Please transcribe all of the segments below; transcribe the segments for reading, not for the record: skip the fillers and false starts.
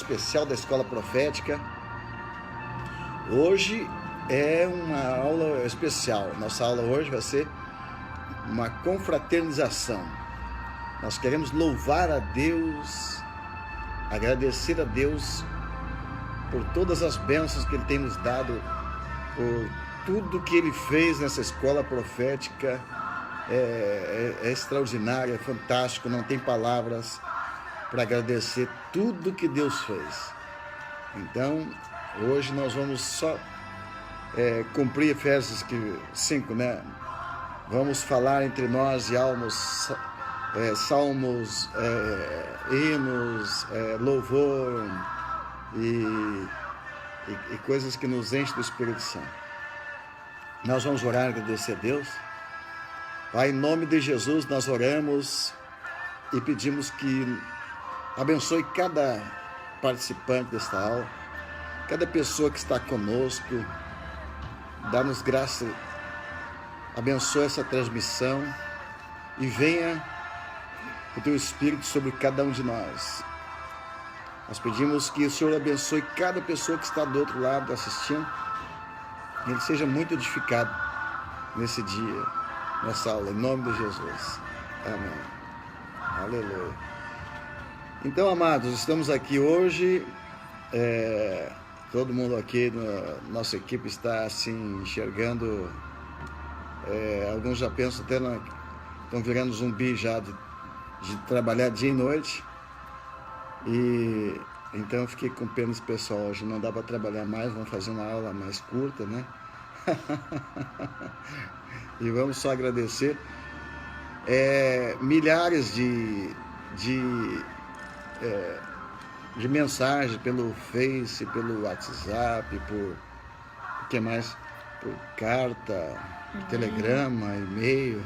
especial da Escola Profética. Hoje é uma aula especial. Nossa aula hoje vai ser uma confraternização. Nós queremos louvar a Deus, agradecer a Deus por todas as bênçãos que Ele tem nos dado, por tudo que Ele fez nessa escola profética. É extraordinário, é fantástico, não tem palavras para agradecer tudo que Deus fez. Então, hoje nós vamos só cumprir Efésios 5, né? Vamos falar entre nós e almos, salmos, hinos, louvor e coisas que nos enchem do Espírito Santo. Nós vamos orar e agradecer a Deus. Pai, em nome de Jesus, nós oramos e pedimos que abençoe cada participante desta aula, cada pessoa que está conosco, dá-nos graça, abençoe essa transmissão e venha o Teu Espírito sobre cada um de nós. Nós pedimos que o Senhor abençoe cada pessoa que está do outro lado assistindo, que ele seja muito edificado nesse dia, nessa aula, em nome de Jesus. Amém. Aleluia. Então, amados, estamos aqui hoje, todo mundo aqui, nossa equipe está assim, enxergando, alguns já pensam até, estão virando zumbi já de trabalhar dia e noite, e então eu fiquei com pena desse pessoal, hoje não dá para trabalhar mais, vamos fazer uma aula mais curta, né? E vamos só agradecer milhares de mensagens pelo Face, pelo WhatsApp, por que mais? Por carta, telegrama, e-mail,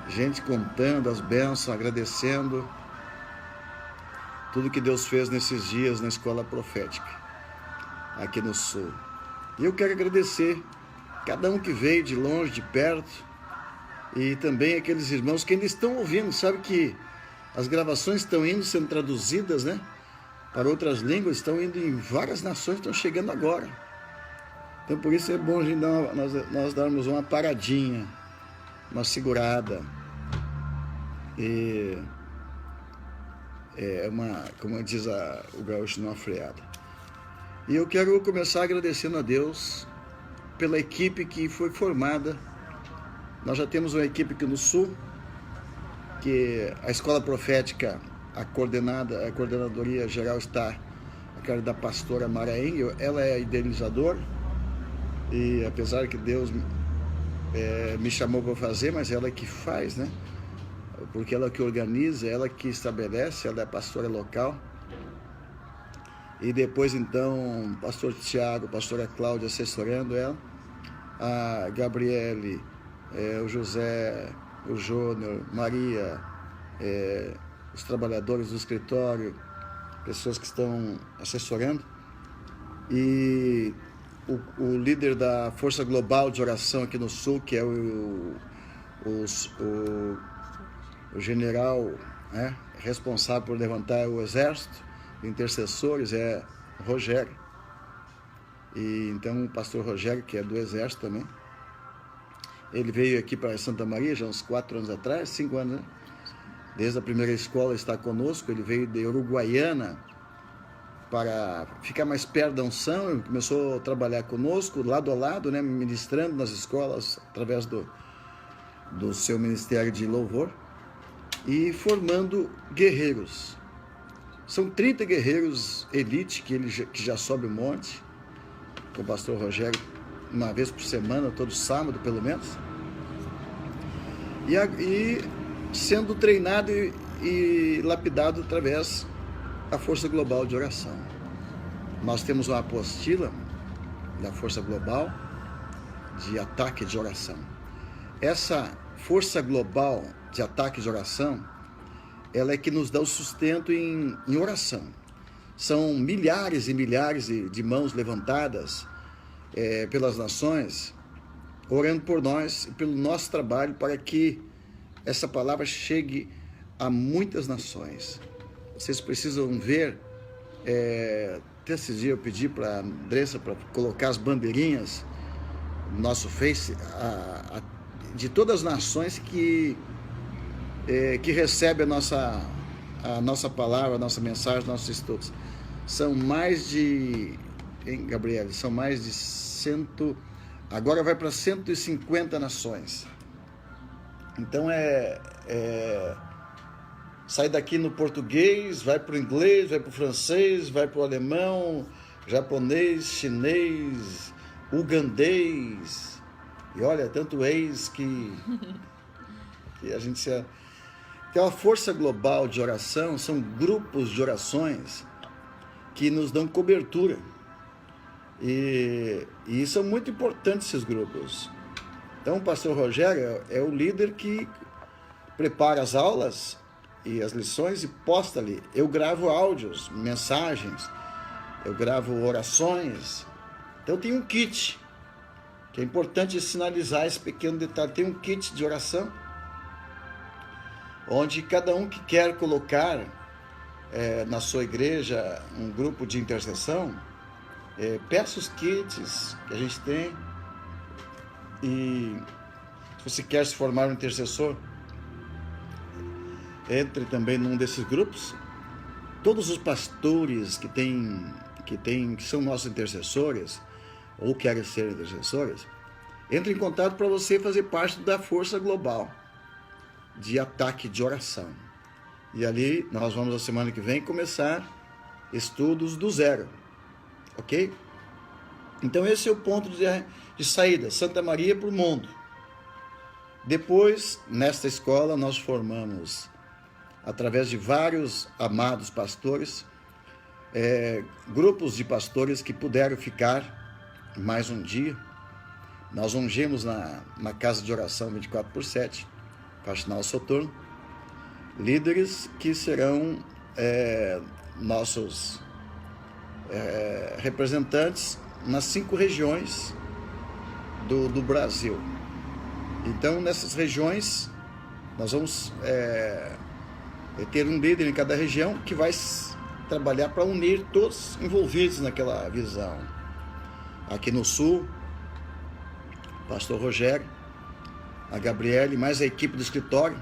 gente contando as bênçãos, agradecendo tudo que Deus fez nesses dias na Escola Profética, aqui no Sul. E eu quero agradecer cada um que veio de longe, de perto, e também aqueles irmãos que ainda estão ouvindo. Sabe que as gravações estão indo, sendo traduzidas, né, para outras línguas, estão indo em várias nações, estão chegando agora. Então, por isso é bom a gente nós darmos uma paradinha, uma segurada. E como diz o gaúcho, uma freada. E eu quero começar agradecendo a Deus pela equipe que foi formada. Nós já temos uma equipe aqui no Sul, que a Escola Profética, a coordenadoria geral está a cargo da pastora Mara Engel. Ela é a idealizadora, e apesar que Deus me chamou para fazer, mas ela que faz, né? Porque ela que organiza, ela que estabelece, ela é a pastora local. E depois, então, o pastor Tiago, a pastora Cláudia assessorando ela, a Gabriele, o José, o Júnior, Maria, os trabalhadores do escritório, pessoas que estão assessorando, e o líder da Força Global de Oração aqui no Sul, que é o general, né, responsável por levantar o exército de intercessores, é o Rogério. E então o pastor Rogério, que é do exército também, ele veio aqui para Santa Maria já uns 4 anos atrás, 5 anos, né? Desde a primeira escola está conosco. Ele veio de Uruguaiana para ficar mais perto da unção. Ele começou a trabalhar conosco, lado a lado, né, ministrando nas escolas, através do seu ministério de louvor, e formando guerreiros. São 30 guerreiros elite que já sobe o monte, com o pastor Rogério, uma vez por semana, todo sábado pelo menos, e sendo treinado e lapidado através da Força Global de Oração. Nós temos uma apostila da Força Global de Ataque de Oração. Essa Força Global de Ataque de Oração, ela é que nos dá o sustento em oração. São milhares e milhares de mãos levantadas pelas nações, orando por nós e pelo nosso trabalho, para que essa palavra chegue a muitas nações. Vocês precisam ver Até esses dias eu pedi para a Andressa para colocar as bandeirinhas no nosso Face de todas as nações que recebem a nossa palavra, a nossa mensagem, nossos estudos. São mais de, hein, Gabriel? São mais de agora vai para 150 nações. Então sai daqui no português, vai para o inglês, vai para o francês, vai para o alemão, japonês, chinês, ugandês. E olha, tanto ex que a gente se... Então, a força global de oração são grupos de orações que nos dão cobertura. E são muito importantes esses grupos. Então, o pastor Rogério é o líder que prepara as aulas e as lições e posta ali. Eu gravo áudios, mensagens, eu gravo orações. Então, tem um kit, que é importante sinalizar esse pequeno detalhe. Tem um kit de oração, onde cada um que quer colocar na sua igreja um grupo de intercessão, peça os kits que a gente tem. E se você quer se formar um intercessor, entre também num desses grupos. Todos os pastores que são nossos intercessores ou querem ser intercessores, entre em contato para você fazer parte da força global de ataque de oração. E ali nós vamos, na semana que vem, começar estudos do zero, ok? Então esse é o ponto de saída, Santa Maria para o mundo. Depois, nesta escola, nós formamos, através de vários amados pastores, grupos de pastores que puderam ficar mais um dia. Nós ungimos na casa de oração 24/7, Faxinal Soturno, líderes que serão nossos representantes nas 5 regiões do Brasil. Então, nessas regiões, nós vamos ter um líder em cada região que vai trabalhar para unir todos envolvidos naquela visão. Aqui no Sul, pastor Rogério, a Gabriele, mais a equipe do escritório,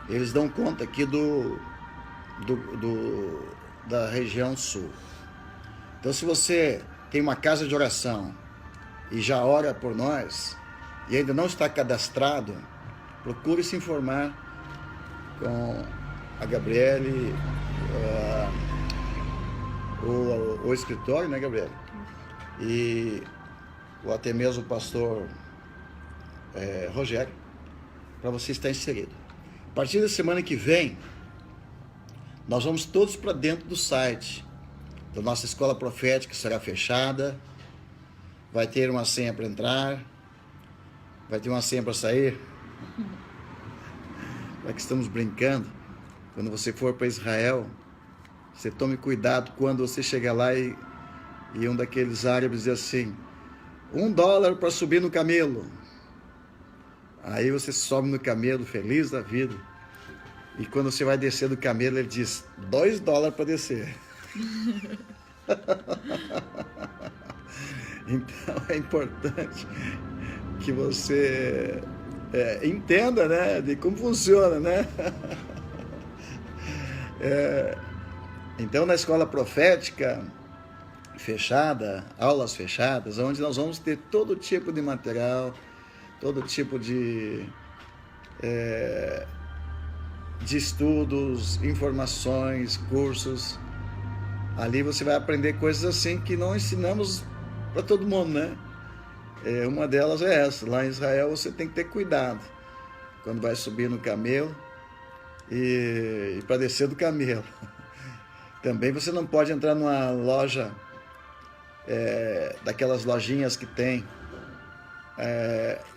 eles dão conta aqui da região Sul. Então, se você tem uma casa de oração e já ora por nós e ainda não está cadastrado, procure se informar com a Gabriele, o escritório, né, Gabriele? Ou até mesmo o pastor Rogério, para você estar inserido. A partir da semana que vem, nós vamos todos para dentro do site da nossa escola profética, que será fechada. Vai ter uma senha para entrar, vai ter uma senha para sair. Já que estamos brincando, quando você for para Israel, você tome cuidado quando você chegar lá e um daqueles árabes diz assim: $1 para subir no camelo. Aí você sobe no camelo, feliz da vida. E quando você vai descer do camelo, ele diz $2 para descer. Então é importante que você entenda, né, de como funciona, né? Então, na escola profética fechada, aulas fechadas, onde nós vamos ter todo tipo de material, todo tipo de estudos, informações, cursos. Ali você vai aprender coisas assim que não ensinamos para todo mundo, né? Uma delas é essa. Lá em Israel você tem que ter cuidado quando vai subir no camelo e para descer do camelo. Também você não pode entrar numa loja, daquelas lojinhas que tem,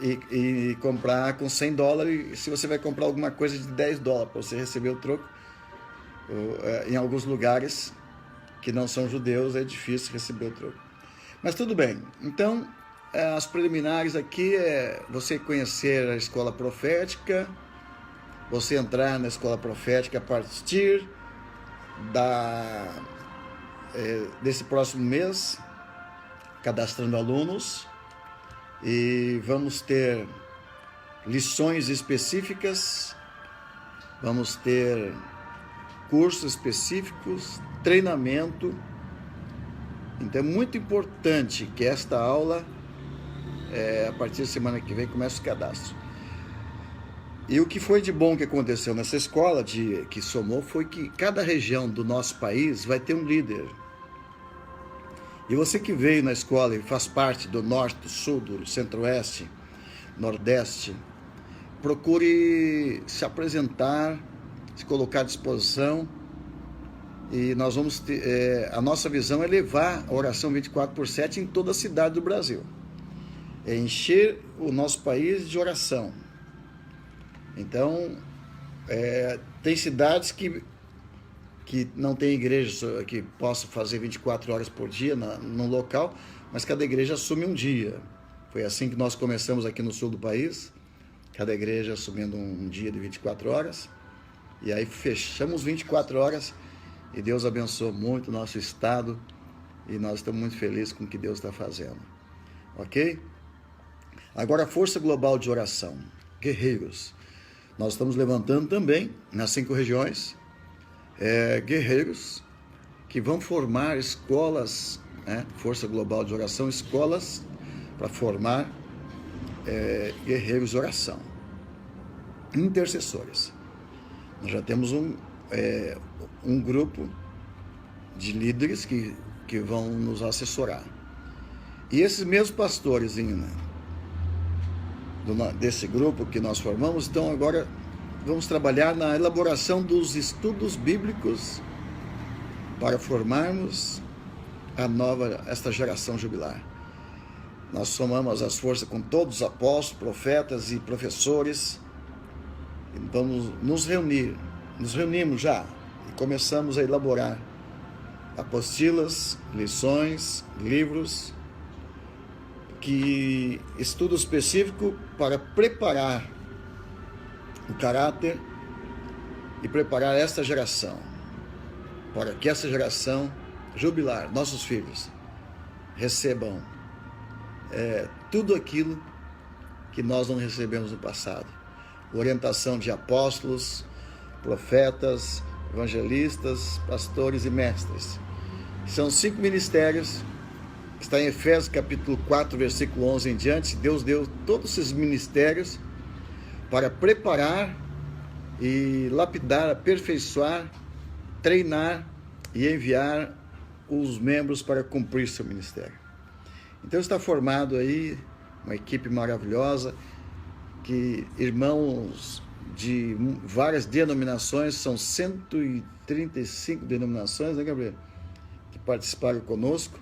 e comprar com $100, se você vai comprar alguma coisa de $10 para você receber o troco. Em alguns lugares que não são judeus é difícil receber o troco. Mas tudo bem. Então, as preliminares aqui é você conhecer a escola profética, você entrar na escola profética a partir desse próximo mês, cadastrando alunos, e vamos ter lições específicas, vamos ter cursos específicos, treinamento. Então é muito importante que esta aula, a partir da semana que vem, comece o cadastro. E o que foi de bom que aconteceu nessa escola que somou foi que cada região do nosso país vai ter um líder. E você que veio na escola e faz parte do norte, do sul, do centro-oeste, nordeste, procure se apresentar, se colocar à disposição, e nós vamos ter, a nossa visão é levar a oração 24/7 em toda a cidade do Brasil. É encher o nosso país de oração. Então, tem cidades que não tem igreja que possa fazer 24 horas por dia no local, mas cada igreja assume um dia. Foi assim que nós começamos aqui no sul do país, cada igreja assumindo um dia de 24 horas, e aí fechamos 24 horas, e Deus abençoou muito o nosso estado, e nós estamos muito felizes com o que Deus está fazendo. Ok? Agora, a Força Global de Oração, guerreiros. Nós estamos levantando também, nas 5 regiões, guerreiros que vão formar escolas, Força Global de Oração, escolas para formar guerreiros de oração, intercessores. Nós já temos um grupo de líderes que vão nos assessorar. E esses mesmos pastores desse grupo que nós formamos, então agora vamos trabalhar na elaboração dos estudos bíblicos para formarmos esta geração jubilar. Nós somamos as forças com todos os apóstolos, profetas e professores, e vamos nos reunimos já e começamos a elaborar apostilas, lições, livros, estudo específico para preparar o caráter e preparar esta geração, para que essa geração jubilar, nossos filhos, recebam tudo aquilo que nós não recebemos no passado. Orientação de apóstolos, profetas, evangelistas, pastores e mestres. São 5 ministérios. Está em Efésios capítulo 4, versículo 11 em diante. Deus deu todos esses ministérios para preparar e lapidar, aperfeiçoar, treinar e enviar os membros para cumprir seu ministério. Então está formado aí uma equipe maravilhosa, que irmãos de várias denominações, são 135 denominações, né, Gabriel? Que participaram conosco.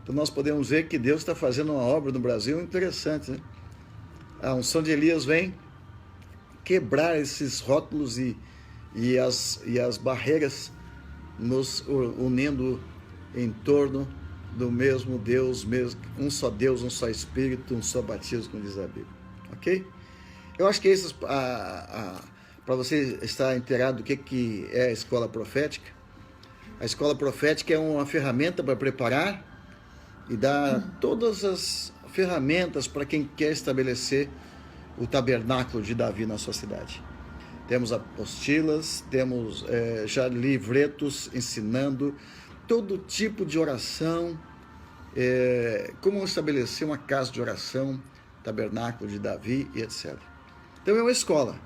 Então nós podemos ver que Deus está fazendo uma obra no Brasil interessante, né? A unção de Elias vem quebrar esses rótulos e as barreiras, nos unindo em torno do mesmo Deus, um só Deus, um só Espírito, um só batismo, como diz a Bíblia. Ok? Eu acho que isso, para você estar inteirado do que é a escola profética. A escola profética é uma ferramenta para preparar e dar todas as ferramentas para quem quer estabelecer o tabernáculo de Davi na sua cidade. Temos apostilas, temos já livretos ensinando todo tipo de oração, como estabelecer uma casa de oração, tabernáculo de Davi e etc. Então é uma escola.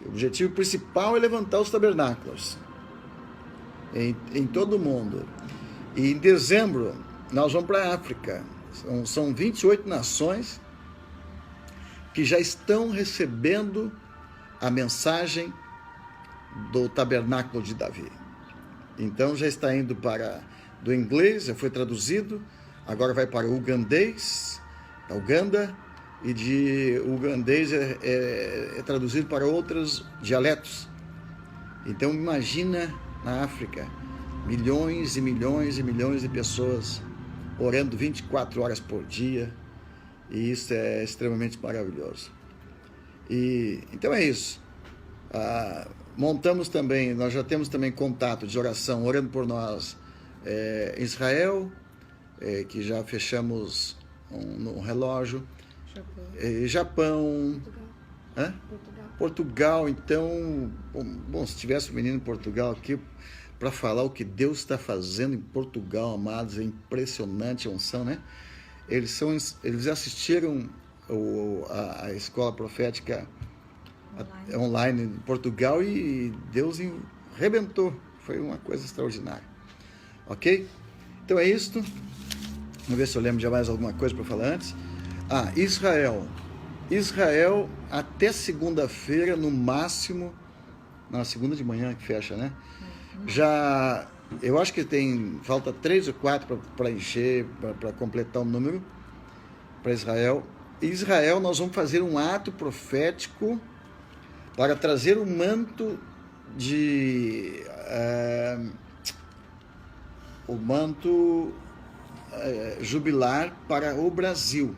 O objetivo principal é levantar os tabernáculos em todo o mundo. E em dezembro nós vamos para a África. São 28 nações que já estão recebendo a mensagem do tabernáculo de Davi. Então já está indo do inglês, já foi traduzido, agora vai para o ugandês, da Uganda, e de ugandês é traduzido para outros dialetos. Então imagina na África, milhões e milhões e milhões de pessoas orando 24 horas por dia, e isso é extremamente maravilhoso. Então é isso. Montamos também, nós já temos também contato de oração, orando por nós, Israel, que já fechamos um relógio. Japão. Portugal. Então, bom, se tivesse um menino em Portugal aqui para falar o que Deus está fazendo em Portugal, amados, é impressionante a unção, né? Eles assistiram a escola profética online em Portugal e Deus arrebentou. Foi uma coisa extraordinária. Ok? Então é isso. Vamos ver se eu lembro de mais alguma coisa para falar antes. Israel até segunda-feira, no máximo, na segunda de manhã que fecha, né? Já, eu acho que falta 3 ou 4 para encher, para completar o número para Israel. Israel, nós vamos fazer um ato profético para trazer o manto jubilar para o Brasil.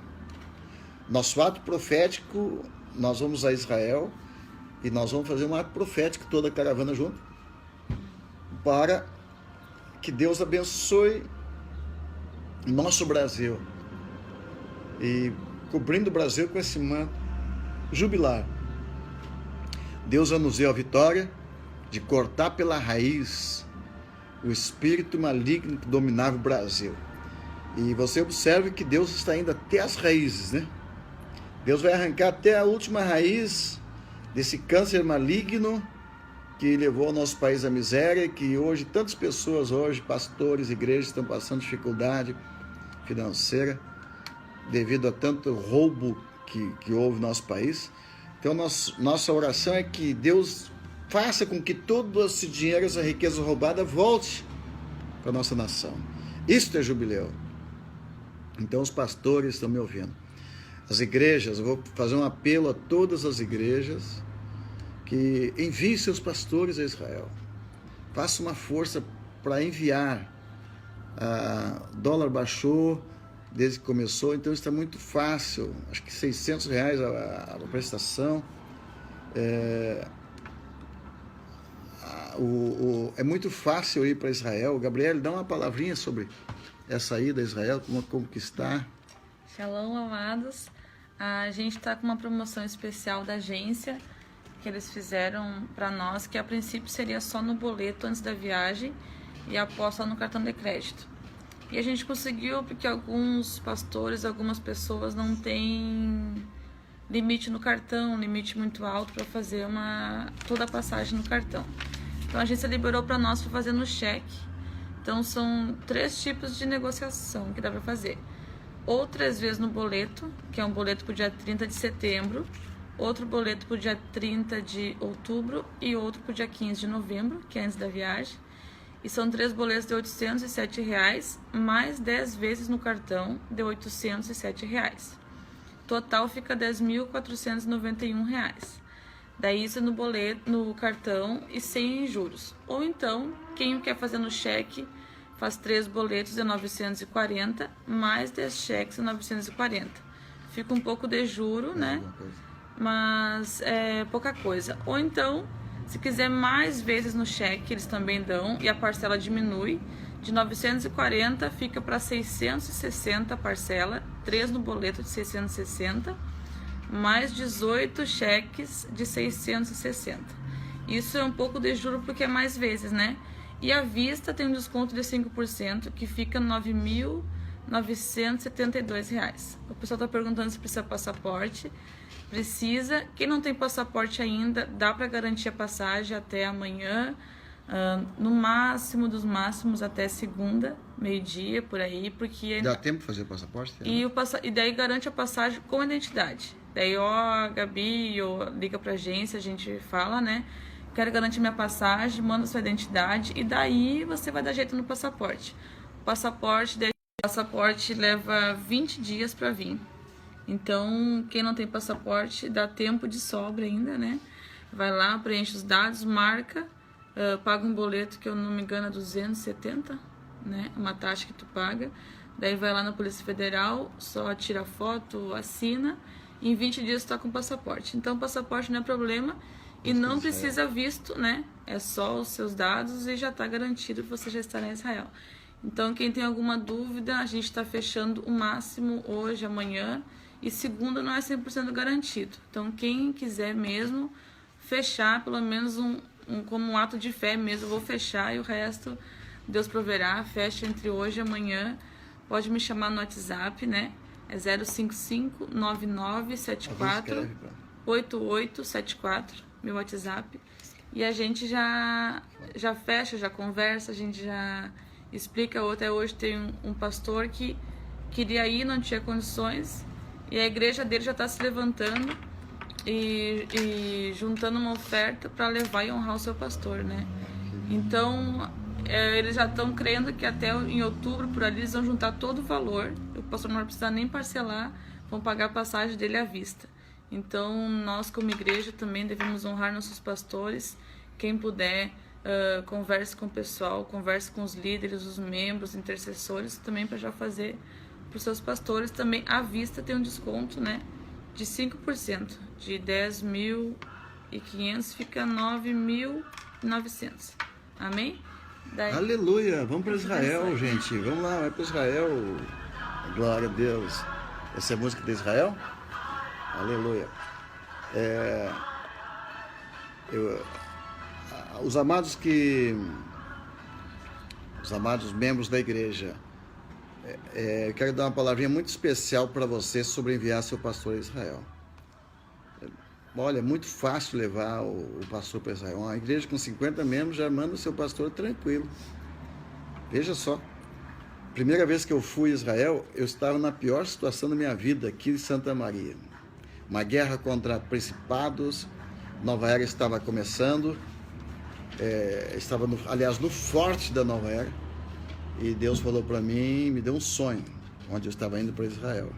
Nosso ato profético, nós vamos a Israel e nós vamos fazer um ato profético, toda a caravana junto, para que Deus abençoe nosso Brasil e cobrindo o Brasil com esse manto jubilar. Deus vai nos dar a vitória de cortar pela raiz o espírito maligno que dominava o Brasil. E você observe que Deus está indo até as raízes, né? Deus vai arrancar até a última raiz desse câncer maligno que levou o nosso país à miséria, que hoje tantas pessoas, pastores, igrejas, estão passando dificuldade financeira devido a tanto roubo que houve no nosso país. Então, nossa oração é que Deus faça com que todo esse dinheiro, essa riqueza roubada, volte para a nossa nação. Isso é jubileu. Então, os pastores estão me ouvindo. As igrejas, eu vou fazer um apelo a todas as igrejas que enviem seus pastores a Israel. Faça uma força para enviar. O dólar baixou desde que começou, então está muito fácil. Acho que R$600 a prestação. É muito fácil ir para Israel. Gabriel, dá uma palavrinha sobre essa ida a Israel, como conquistar. Shalom, amados. A gente está com uma promoção especial da agência que eles fizeram para nós, que a princípio seria só no boleto antes da viagem e após só no cartão de crédito. E a gente conseguiu porque alguns pastores, algumas pessoas não têm limite no cartão, limite muito alto para fazer toda a passagem no cartão. Então a agência liberou para nós para fazer no cheque. Então são 3 tipos de negociação que dá para fazer. Ou 3 vezes no boleto, que é um boleto para o dia 30 de setembro, outro boleto para o dia 30 de outubro e outro para o dia 15 de novembro, que é antes da viagem. E são 3 boletos de R$807, mais 10 vezes no cartão de R$807. Total fica R$10.491. Daí isso no boleto, no cartão e sem juros. Ou então, quem quer fazer no cheque, faz 3 boletos de 940, mais 10 cheques de 940. Fica um pouco de juro, né? Mas é pouca coisa. Ou então, se quiser mais vezes no cheque, eles também dão, e a parcela diminui. De 940 fica para 660 a parcela, 3 no boleto de 660, mais 18 cheques de 660. Isso é um pouco de juro porque é mais vezes, né? E à vista tem um desconto de 5%, que fica R$ 9.972. O pessoal está perguntando se precisa passaporte. Precisa. Quem não tem passaporte ainda, dá para garantir a passagem até amanhã, no máximo dos máximos até segunda, meio-dia, por aí, porque... Dá tempo de fazer o passaporte? E daí garante a passagem com identidade. Daí, a Gabi liga pra agência, a gente fala, né? Quero garantir minha passagem, manda sua identidade e daí você vai dar jeito no passaporte. O passaporte leva 20 dias para vir. Então, quem não tem passaporte, dá tempo de sobra ainda, né? Vai lá, preenche os dados, marca, paga um boleto que eu não me engano é 270, né? Uma taxa que tu paga. Daí vai lá na Polícia Federal, só tira foto, assina e em 20 dias tu tá com o passaporte. Então, o passaporte não é problema. E não precisa visto, né? É só os seus dados e já está garantido que você já está em Israel. Então, quem tem alguma dúvida, a gente está fechando o máximo hoje, amanhã, e segunda não é 100% garantido. Então, quem quiser mesmo fechar, pelo menos como um ato de fé mesmo, eu vou fechar e o resto Deus proverá. Fecha entre hoje e amanhã. Pode me chamar no WhatsApp, né? É 055-9974-8874, meu WhatsApp. E a gente já fecha, já conversa, a gente já explica. Até hoje tem um pastor que queria ir, não tinha condições, e a igreja dele já está se levantando e juntando uma oferta para levar e honrar o seu pastor, né? Então, eles já estão crendo que até em outubro, por ali, eles vão juntar todo o valor. O pastor não vai precisar nem parcelar, vão pagar a passagem dele à vista. Então, nós como igreja também devemos honrar nossos pastores. Quem puder, converse com o pessoal, converse com os líderes, os membros, intercessores, também para já fazer para os seus pastores. Também à vista tem um desconto, né, de 5%. De 10.500 fica 9.900. Amém? Daí... Aleluia! Vamos para Israel, gente. Vamos lá, vai para Israel. Glória a Deus. Essa é a música de Israel? Aleluia. Os amados membros da igreja, eu quero dar uma palavrinha muito especial para você sobre enviar seu pastor a Israel. Olha, é muito fácil levar o pastor para Israel. Uma igreja com 50 membros já manda o seu pastor tranquilo. Veja só. Primeira vez que eu fui a Israel, eu estava na pior situação da minha vida aqui em Santa Maria. Uma guerra contra principados, Nova Era estava começando, estava, aliás, no forte da Nova Era, e Deus falou para mim, me deu um sonho, onde eu estava indo para Israel.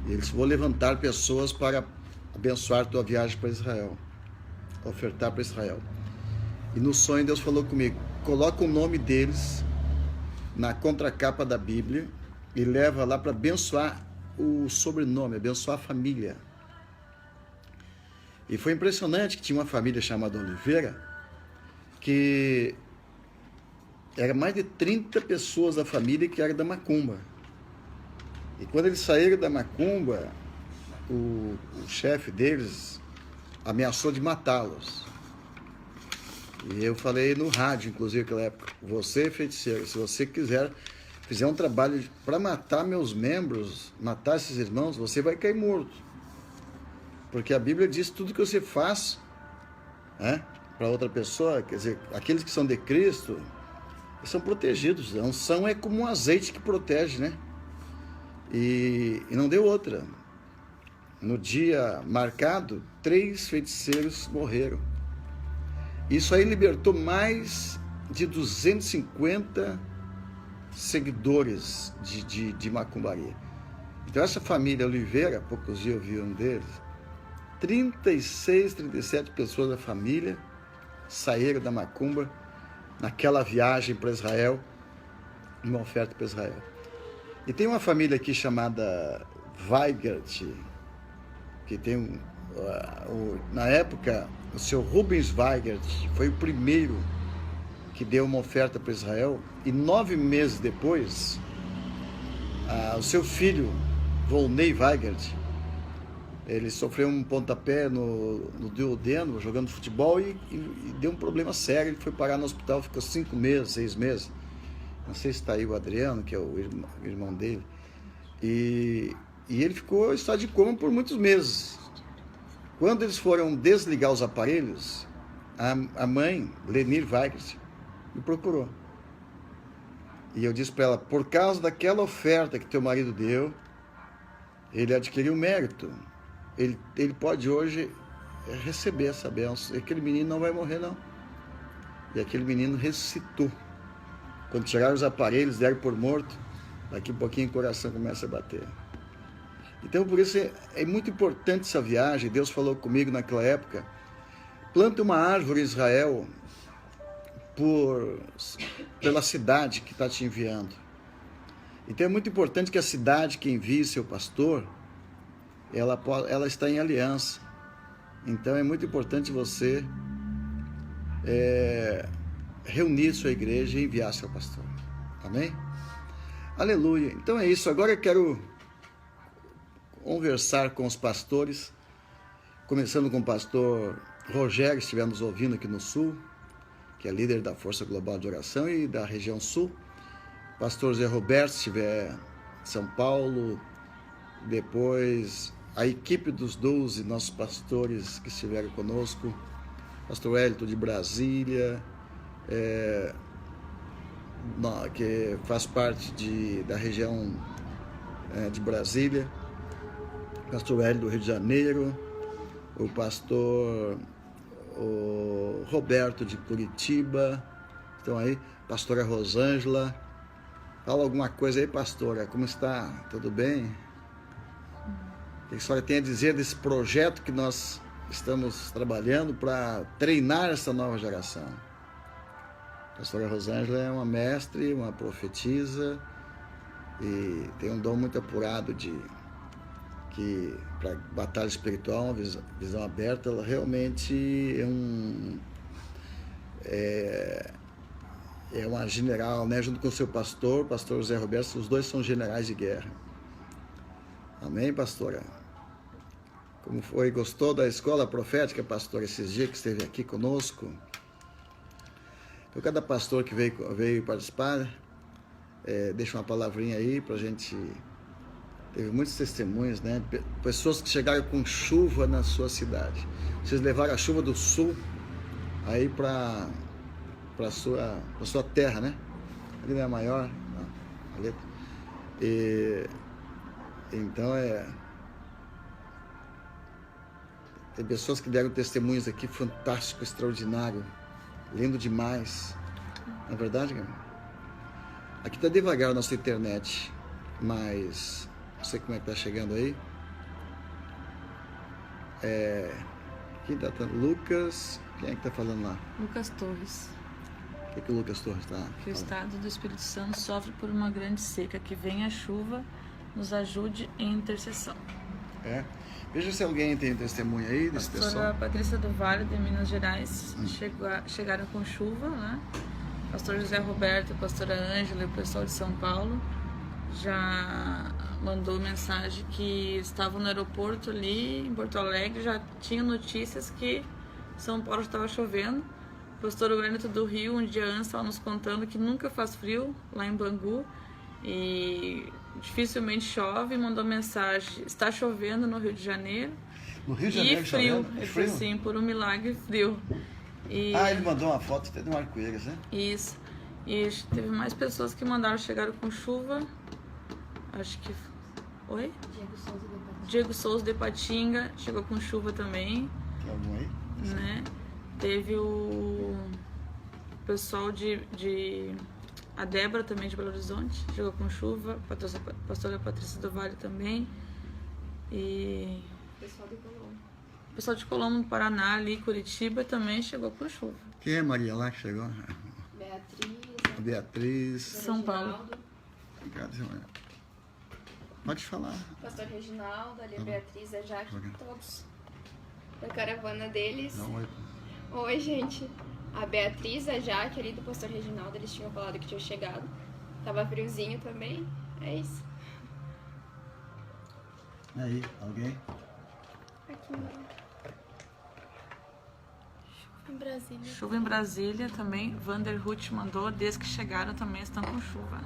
E ele disse, vou levantar pessoas para abençoar tua viagem para Israel, ofertar para Israel. E no sonho Deus falou comigo, coloca o nome deles na contracapa da Bíblia e leva lá para abençoar o sobrenome, abençoar a família. E foi impressionante que tinha uma família chamada Oliveira, que era mais de 30 pessoas da família que era da macumba. E quando eles saíram da macumba, o chefe deles ameaçou de matá-los. E eu falei no rádio, inclusive, naquela época, você, feiticeiro, se você fizer um trabalho para matar meus membros, matar esses irmãos, você vai cair morto. Porque a Bíblia diz tudo que você faz, né, para outra pessoa, quer dizer, aqueles que são de Cristo, são protegidos. A unção é como um azeite que protege, né? E não deu outra. No dia marcado, 3 feiticeiros morreram. Isso aí libertou mais de 250 seguidores de macumbaria. Então essa família Oliveira, há poucos dias eu vi um deles, 36, 37 pessoas da família saíram da macumba naquela viagem para Israel, uma oferta para Israel. E tem uma família aqui chamada Weigert, que tem na época, o seu Rubens Weigert foi o primeiro que deu uma oferta para Israel, e 9 meses depois, o seu filho, Volney Weigert, ele sofreu um pontapé no duodeno, jogando futebol, e deu um problema sério. Ele foi parar no hospital, ficou 5 meses, 6 meses. Não sei se está aí o Adriano, que é o irmão dele. E ele ficou em estado de coma por muitos meses. Quando eles foram desligar os aparelhos, a mãe, Lenir Weigert, me procurou. E eu disse para ela, por causa daquela oferta que teu marido deu, ele adquiriu mérito. Ele pode hoje receber essa bênção. E aquele menino não vai morrer, não. E aquele menino ressuscitou. Quando tiraram os aparelhos, deram por morto, daqui a pouquinho o coração começa a bater. Então, por isso é muito importante essa viagem. Deus falou comigo naquela época, planta uma árvore em Israel pela cidade que está te enviando. Então é muito importante que a cidade que envie seu pastor, ela está em aliança. Então é muito importante você reunir sua igreja e enviar seu pastor. Amém? Aleluia. Então é isso. Agora eu quero conversar com os pastores, começando com o pastor Rogério, que estiver nos ouvindo aqui no Sul, que é líder da Força Global de Oração e da região Sul. Pastor Zé Roberto, se estiver em São Paulo. Depois, a equipe dos 12 nossos pastores que estiveram conosco. Pastor Hélito de Brasília, que faz parte da região de Brasília. Pastor Hélito do Rio de Janeiro. O pastor Roberto de Curitiba. Estão aí. Pastora Rosângela. Fala alguma coisa aí, pastora. Como está? Tudo bem? O que a senhora tem a dizer desse projeto que nós estamos trabalhando para treinar essa nova geração? A pastora Rosângela é uma mestre, uma profetisa e tem um dom muito apurado que para batalha espiritual, uma visão aberta. Ela realmente é uma general, né? Junto com o seu pastor Zé Roberto, os dois são generais de guerra. Amém, pastora? Como foi? Gostou da escola profética, pastora, esses dias que esteve aqui conosco? Então, cada pastor que veio participar, deixa uma palavrinha aí pra gente. Teve muitos testemunhos, né? Pessoas que chegaram com chuva na sua cidade. Vocês levaram a chuva do sul aí para sua terra, né? Ali não é maior, não. Ali. Então tem pessoas que deram testemunhos aqui, fantástico, extraordinário, lindo demais. Não é verdade, cara? Aqui tá devagar a nossa internet, mas não sei como é que tá chegando aí. Quem tá falando? Lucas. Quem é que tá falando lá? Lucas Torres. O que o Lucas Torres está? Que o estado do Espírito Santo sofre por uma grande seca, que venha a chuva, nos ajude em intercessão. Veja se alguém tem testemunho aí desse pessoal. A pastora Patrícia do Vale, de Minas Gerais, chegaram com chuva, né? Pastor José Roberto, a pastora Ângela e o pessoal de São Paulo já mandou mensagem que estavam no aeroporto ali em Porto Alegre, já tinha notícias que São Paulo estava chovendo. O pastor Wellington do Rio, um dia antes, estava nos contando que nunca faz frio lá em Bangu e dificilmente chove. Mandou mensagem: está chovendo no Rio de Janeiro. No Rio de Janeiro, e frio. Ele disse assim, por um milagre, frio. Ele mandou uma foto até de um arco-íris, né? Isso. E teve mais pessoas que chegaram com chuva. Acho que... Oi? Diego Souza de Patinga chegou com chuva também. Tem algum aí? Né? Teve o pessoal a Débora também de Belo Horizonte, chegou com chuva, a pastora Patrícia do Vale também. E o pessoal de Colombo, no Paraná, ali, Curitiba, também chegou com chuva. Quem é Maria lá que chegou? Beatriz. São Paulo. Pode falar. Pastor Reginaldo, ali a Beatriz, a Jaque, todos da caravana deles. Oi, gente. A Beatriz, a Jaque ali do pastor Reginaldo, eles tinham falado que tinham chegado. Tava friozinho também. É isso. Aí, alguém? Aqui em Brasília. Chuva em Brasília também. Vanderhut mandou, desde que chegaram também estão com chuva.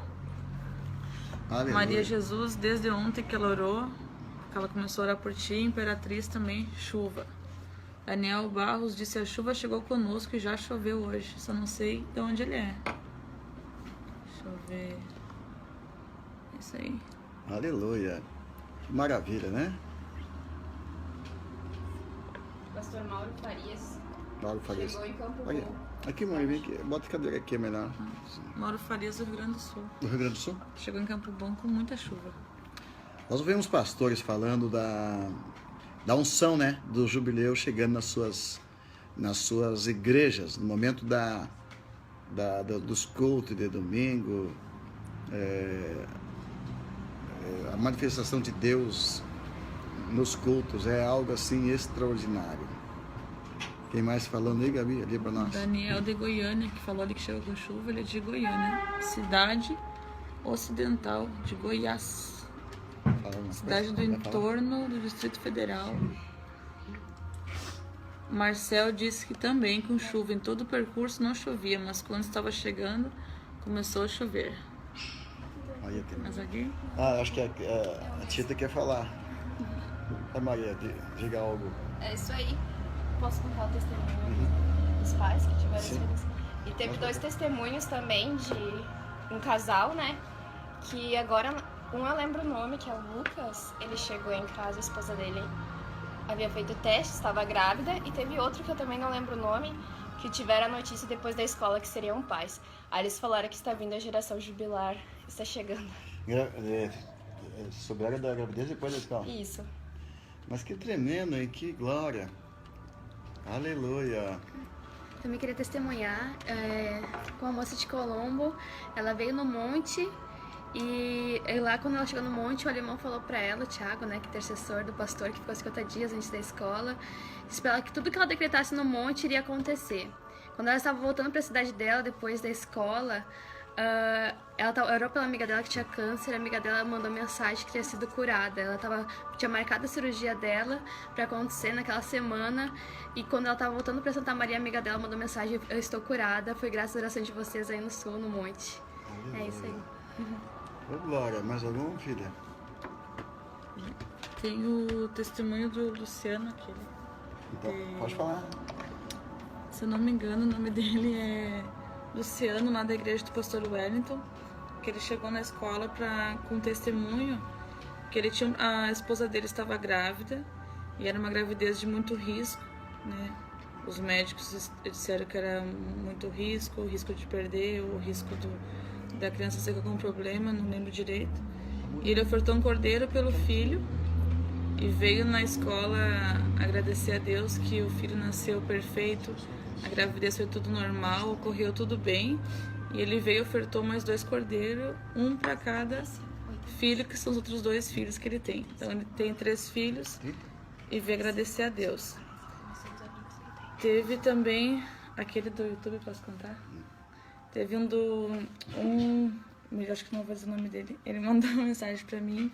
Aleluia. Maria Jesus, desde ontem que ela orou, que ela começou a orar por ti. Imperatriz também, chuva. Daniel Barros disse: a chuva chegou conosco e já choveu hoje. Só não sei de onde ele é. Deixa eu ver. Isso aí. Aleluia. Que maravilha, né? Pastor Mauro Farias. Mauro Farias. Chegou em Campo Bom. Aqui, mãe, vem aqui. Bota a cadeira aqui, é melhor. Mauro Farias, do Rio Grande do Sul. Do Rio Grande do Sul? Chegou em Campo Bom com muita chuva. Nós ouvimos pastores falando da unção, né? Do jubileu chegando nas suas igrejas, no momento dos cultos de domingo. A manifestação de Deus nos cultos é algo assim extraordinário. Quem mais falando aí, Gabi? Ali para nós. Daniel de Goiânia, que falou ali que chegou com chuva, ele é de Goiânia. Cidade ocidental de Goiás. Cidade do entorno do Distrito Federal. Marcel disse que também com chuva em todo o percurso não chovia, mas quando estava chegando começou a chover. Maria, tem... Mas aqui? acho que a Tita quer falar. Maria, diga algo. É isso aí. Posso contar o testemunho dos pais que tiveram filhos? E teve 2 testemunhos também de um casal, né? Que agora, eu lembro o nome, que é o Lucas. Ele chegou em casa, a esposa dele havia feito teste, estava grávida. E teve outro que eu também não lembro o nome, que tiveram a notícia depois da escola que seriam pais. Aí eles falaram que está vindo a geração jubilar, está chegando. Sobre a área da gravidez depois da escola? Isso. Mas que tremendo, hein? Que glória! Aleluia! Também queria testemunhar com a moça de Colombo. Ela veio no monte e lá quando ela chegou no monte, o alemão falou pra ela, o Thiago, né, que é intercessor do pastor, que ficou 50 dias antes da escola, disse pra ela que tudo que ela decretasse no monte iria acontecer. Quando ela estava voltando para a cidade dela, depois da escola, ela orou pela amiga dela que tinha câncer. A amiga dela mandou mensagem que tinha sido curada. Ela tinha marcado a cirurgia dela para acontecer naquela semana. E quando ela estava voltando para Santa Maria, a amiga dela mandou mensagem: eu estou curada, foi graças à oração de vocês aí no sul, no monte. É isso aí. Ô, Glória, mais algum, filha? Tem o testemunho do Luciano aqui. Então, pode falar. Se eu não me engano, o nome dele é Luciano, lá da igreja do pastor Wellington, que ele chegou na escola com testemunho que a esposa dele estava grávida e era uma gravidez de muito risco, né? Os médicos disseram que era muito risco, o risco de perder, o risco da criança ser com algum problema, não lembro direito. E ele ofertou um cordeiro pelo filho e veio na escola agradecer a Deus que o filho nasceu perfeito, a gravidez foi tudo normal, ocorreu tudo bem. E ele veio e ofertou mais 2 cordeiros, um para cada filho, que são os outros 2 filhos que ele tem. Então ele tem 3 filhos e veio agradecer a Deus. Teve também aquele do YouTube, posso contar? Teve acho que não vou dizer o nome dele. Ele mandou uma mensagem para mim: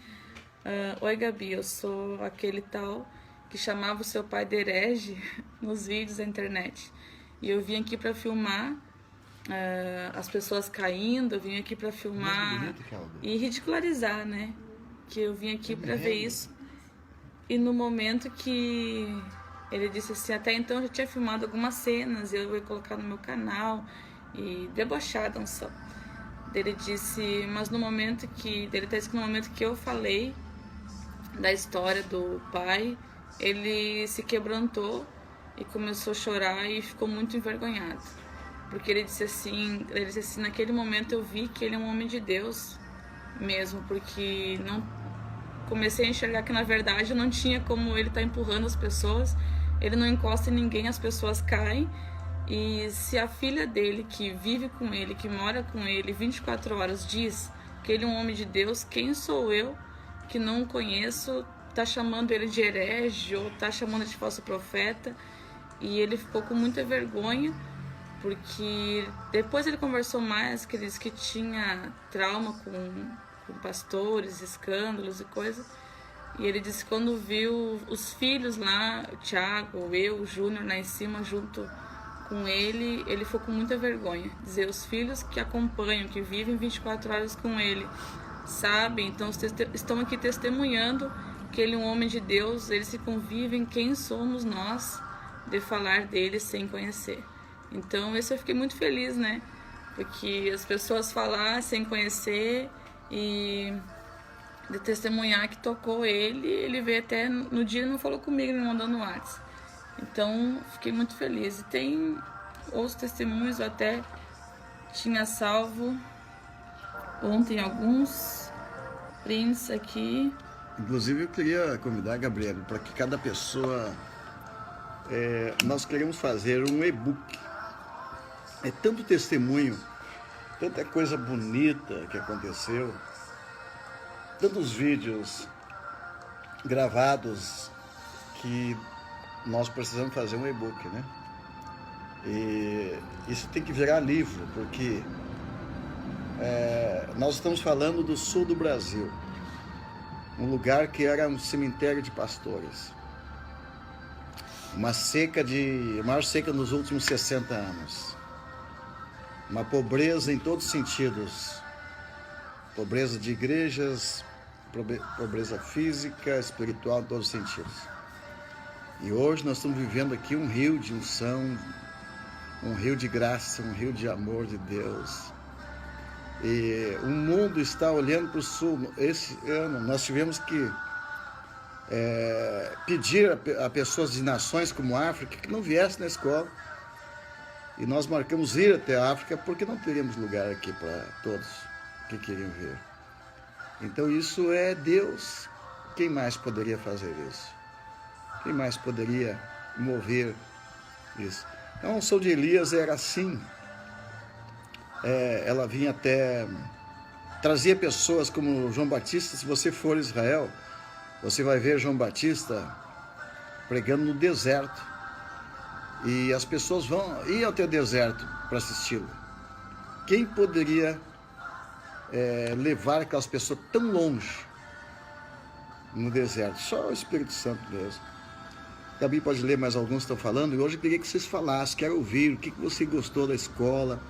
oi Gabi, eu sou aquele tal que chamava o seu pai de herege nos vídeos da internet. E eu vim aqui para filmar as pessoas caindo, eu vim aqui para filmar e ridicularizar, né? Que eu vim aqui para ver isso. E no momento que ele disse assim, até então eu já tinha filmado algumas cenas, eu ia colocar no meu canal, e debochada só. Ele disse, mas no momento que, ele tá dizendo que no momento que eu falei da história do pai, ele se quebrantou e começou a chorar e ficou muito envergonhado. Porque ele disse assim, naquele momento eu vi que ele é um homem de Deus mesmo, porque não comecei a enxergar que na verdade não tinha como ele estar empurrando as pessoas, ele não encosta em ninguém, as pessoas caem. E se a filha dele, que vive com ele, que mora com ele 24 horas, diz que ele é um homem de Deus, quem sou eu, que não o conheço, tá chamando ele de herege ou tá chamando de falso profeta? E ele ficou com muita vergonha, porque depois ele conversou mais, que ele disse que tinha trauma com pastores, escândalos e coisa. E ele disse que quando viu os filhos lá, o Thiago, eu, o Júnior lá em cima junto com ele, ele ficou com muita vergonha. Dizer, os filhos que acompanham, que vivem 24 horas com ele, sabem, então estão aqui testemunhando que ele é um homem de Deus, eles se convivem, quem somos nós de falar dele sem conhecer. Então, isso eu fiquei muito feliz, né? Porque as pessoas falar sem conhecer e de testemunhar que tocou ele veio até no dia, não falou comigo, me mandou no WhatsApp. Então, fiquei muito feliz. E tem outros testemunhos, eu até tinha salvo ontem alguns prints aqui. Inclusive, eu queria convidar a Gabriela para que cada pessoa... nós queremos fazer um e-book. É tanto testemunho, tanta coisa bonita que aconteceu, tantos vídeos gravados que nós precisamos fazer um e-book, né? E isso tem que virar livro, porque nós estamos falando do sul do Brasil, um lugar que era um cemitério de pastores. Uma maior seca nos últimos 60 anos. Uma pobreza em todos os sentidos. Pobreza de igrejas, pobreza física, espiritual em todos os sentidos. E hoje nós estamos vivendo aqui um rio de unção, um rio de graça, um rio de amor de Deus. E o mundo está olhando para o sul. Esse ano nós tivemos que pedir a pessoas de nações como a África que não viessem na escola. E nós marcamos ir até a África porque não teríamos lugar aqui para todos que queriam vir. Então isso é Deus. Quem mais poderia fazer isso? Quem mais poderia mover isso? Então, a unção de Elias era assim. Ela vinha até... Trazia pessoas como João Batista. Se você for a Israel, você vai ver João Batista pregando no deserto. E as pessoas vão ir até o deserto para assisti-lo. Quem poderia levar aquelas pessoas tão longe no deserto? Só o Espírito Santo mesmo. Gabi pode ler mais alguns que estão falando. E hoje eu queria que vocês falassem, quero ouvir o que você gostou da escola.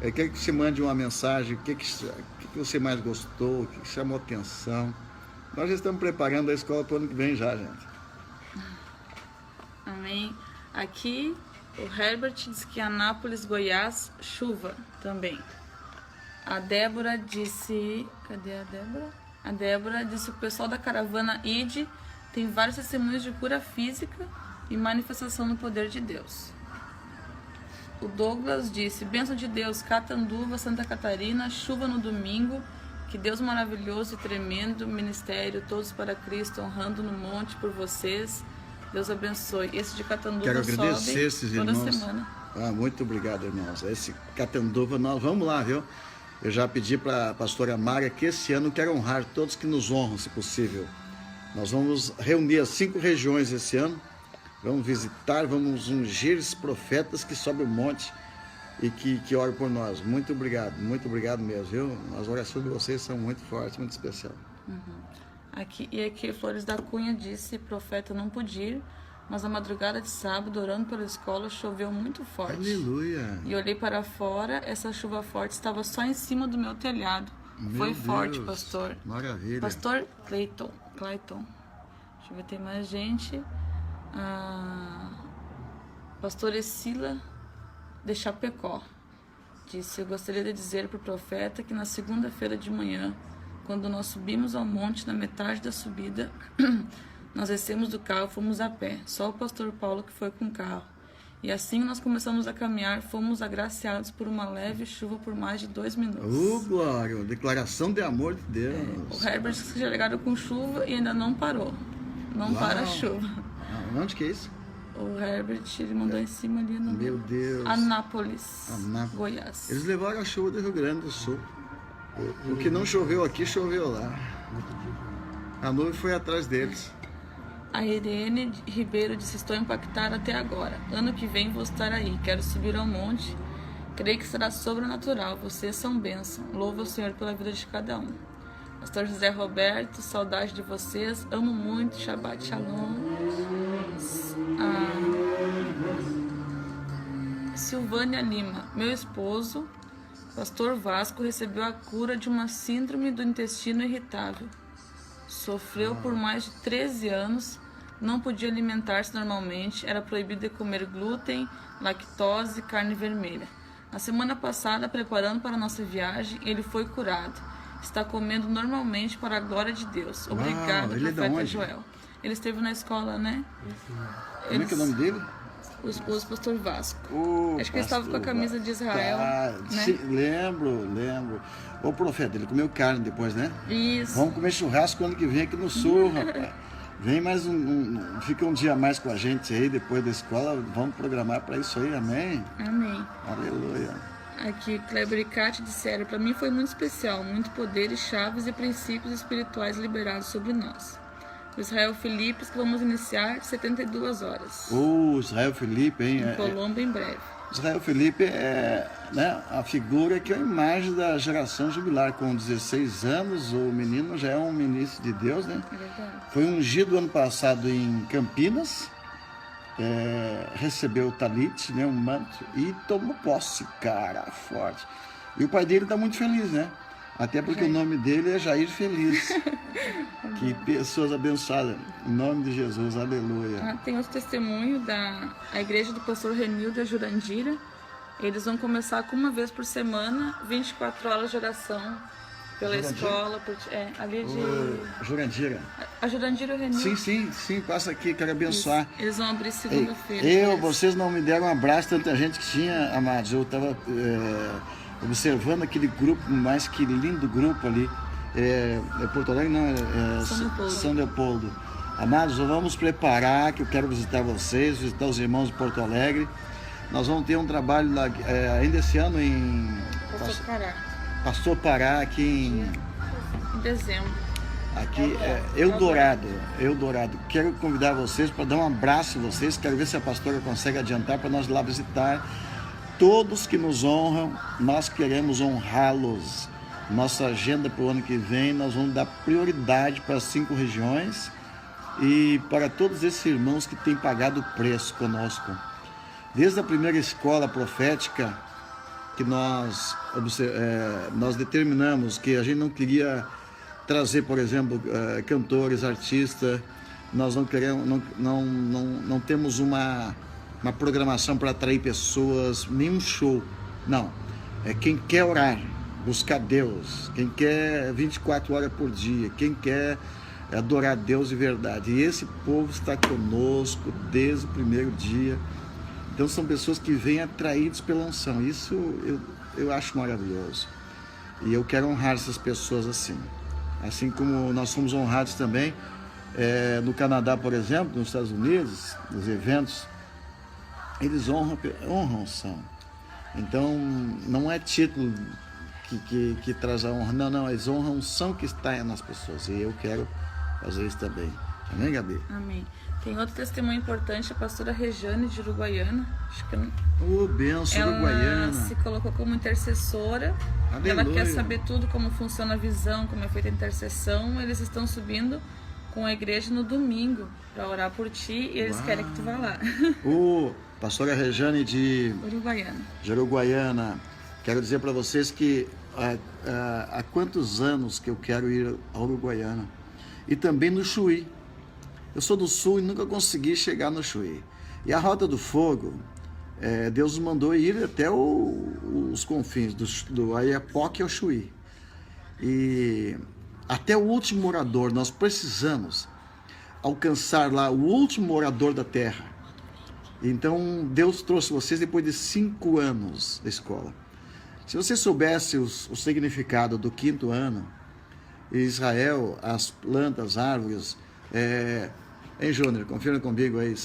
Eu quero que você mande uma mensagem, o que você mais gostou, o que chamou atenção. Nós já estamos preparando a escola para o ano que vem já, gente. Amém. Aqui o Herbert diz que Anápolis, Goiás, chuva também. A Débora disse... Cadê a Débora? A Débora disse que o pessoal da caravana ID tem vários testemunhos de cura física e manifestação do poder de Deus. O Douglas disse: bênção de Deus, Catanduva, Santa Catarina, chuva no domingo, que Deus maravilhoso e tremendo, ministério, todos para Cristo, honrando no monte por vocês. Deus abençoe. Esse de Catanduva quero agradecer sobe esses toda irmãos. semana. Muito obrigado, irmãos. Esse Catanduva, nós vamos lá, viu? Eu já pedi para a pastora Mara que esse ano quero honrar todos que nos honram, se possível. Nós vamos reunir as 5 regiões esse ano. Vamos visitar, vamos ungir esses profetas que sobem o monte e que oram por nós. Muito obrigado mesmo, viu? As orações de vocês são muito fortes, muito especial. Aqui Flores da Cunha disse: profeta não pude ir, mas a madrugada de sábado, orando pela escola, choveu muito forte. Aleluia! E olhei para fora, essa chuva forte estava só em cima do meu telhado. Foi forte, pastor. Maravilha. Pastor Clayton. Deixa eu ver, tem mais gente. Pastor Escila de Chapecó disse: eu gostaria de dizer para o profeta que na segunda-feira de manhã, quando nós subimos ao monte, na metade da subida, nós descemos do carro, fomos a pé. Só o pastor Paulo que foi com o carro. E assim nós começamos a caminhar, fomos agraciados por uma leve chuva por mais de 2 minutos. Glória! Declaração de amor de Deus. O Herbert disse que chegaram com chuva e ainda não parou. Não para a chuva. Onde que é isso? O Herbert, ele mandou em cima ali no... Meu Deus. Anápolis, Goiás. Eles levaram a chuva do Rio Grande do Sul. O que não choveu aqui, choveu lá. A nuvem foi atrás deles. A Irene Ribeiro disse: estou impactada até agora. Ano que vem vou estar aí. Quero subir ao monte. Creio que será sobrenatural. Vocês são bênção. Louvo o Senhor pela vida de cada um. Pastor José Roberto, saudade de vocês. Amo muito. Shabbat Shalom. Silvânia Lima. Meu esposo, Pastor Vasco, recebeu a cura de uma síndrome do intestino irritável. Sofreu por mais de 13 anos. Não podia alimentar-se normalmente, era proibido de comer glúten, lactose e carne vermelha. Na semana passada, preparando para a nossa viagem, ele foi curado. Está comendo normalmente para a glória de Deus. Obrigado, profeta Joel. Ele esteve na escola, né? Como é que é o nome dele? O esposo do pastor Vasco. Acho que ele estava com a camisa de Israel. Né? Sim, lembro. O profeta, ele comeu carne depois, né? Isso. Vamos comer churrasco ano que vem aqui no sul, rapaz. Vem mais fica um dia a mais com a gente aí, depois da escola. Vamos programar para isso aí, amém? Amém. Aleluia. Aqui, Kleber e Kátia disseram: para mim foi muito especial, muito poder e chaves e princípios espirituais liberados sobre nós. O Israel Felipe, que vamos iniciar 72 horas. Israel Felipe, hein? Em Colombo, em breve. Israel Felipe é, né, a figura que é a imagem da geração jubilar. Com 16 anos, o menino já é um ministro de Deus, né? É verdade. Foi ungido ano passado em Campinas, recebeu o talit, né, um manto, e tomou posse, cara, forte. E o pai dele está muito feliz, né? Até porque o nome dele é Jair Feliz. Que pessoas abençoadas. Em nome de Jesus, aleluia. Tem outro testemunho da igreja do pastor Renildo e Jurandira. Eles vão começar com uma vez por semana, 24 horas de oração pela escola. Ali é de... Jurandira. A Jurandira e o Renildo. Sim, passa aqui, quero abençoar. Isso. Eles vão abrir segunda-feira. Vocês não me deram um abraço, tanta gente que tinha, amados. Eu estava observando aquele grupo, mais que lindo grupo ali. Porto Alegre, não, São Leopoldo. Amados, vamos preparar, que eu quero visitar vocês, visitar os irmãos de Porto Alegre. Nós vamos ter um trabalho lá, ainda esse ano em Pastor Pará, aqui em dezembro. Aqui Eldorado. Quero convidar vocês para dar um abraço a vocês. Quero ver se a pastora consegue adiantar para nós ir lá visitar. Todos que nos honram, nós queremos honrá-los. Nossa agenda para o ano que vem, nós vamos dar prioridade para as 5 regiões e para todos esses irmãos que têm pagado o preço conosco. Desde a primeira escola profética, que nós determinamos que a gente não queria trazer, por exemplo, cantores, artistas, nós não queremos, não temos uma programação para atrair pessoas, nenhum show, não. Quem quer orar, buscar Deus, quem quer 24 horas por dia, quem quer adorar Deus de verdade. E esse povo está conosco desde o primeiro dia. Então são pessoas que vêm atraídos pela unção. Isso eu acho maravilhoso. E eu quero honrar essas pessoas assim. Assim como nós somos honrados também no Canadá, por exemplo, nos Estados Unidos, nos eventos, eles honram a unção. Então não é título que traz a honra. Não, eles honram a unção que está nas pessoas. E eu quero fazer isso também. Amém, Gabi? Amém. Tem outro testemunho importante, a pastora Rejane de Uruguaiana. Benção, Uruguaiana. Ela se colocou como intercessora. Aleluia. Ela quer saber tudo, como funciona a visão, como é feita a intercessão. Eles estão subindo com a igreja no domingo para orar por ti e eles querem que tu vá lá. Pastora Rejane de Uruguaiana. Quero dizer para vocês que há quantos anos que eu quero ir a Uruguaiana. E também no Chuí. Eu sou do Sul e nunca consegui chegar no Chuí. E a Rota do Fogo, Deus nos mandou ir até os confins do Oiapoque ao Chuí. E até o último morador, nós precisamos alcançar lá o último morador da terra. Então, Deus trouxe vocês depois de 5 anos da escola. Se você soubesse o significado do 5º ano, em Israel, as plantas, as árvores, hein, Júnior, confirma comigo aí,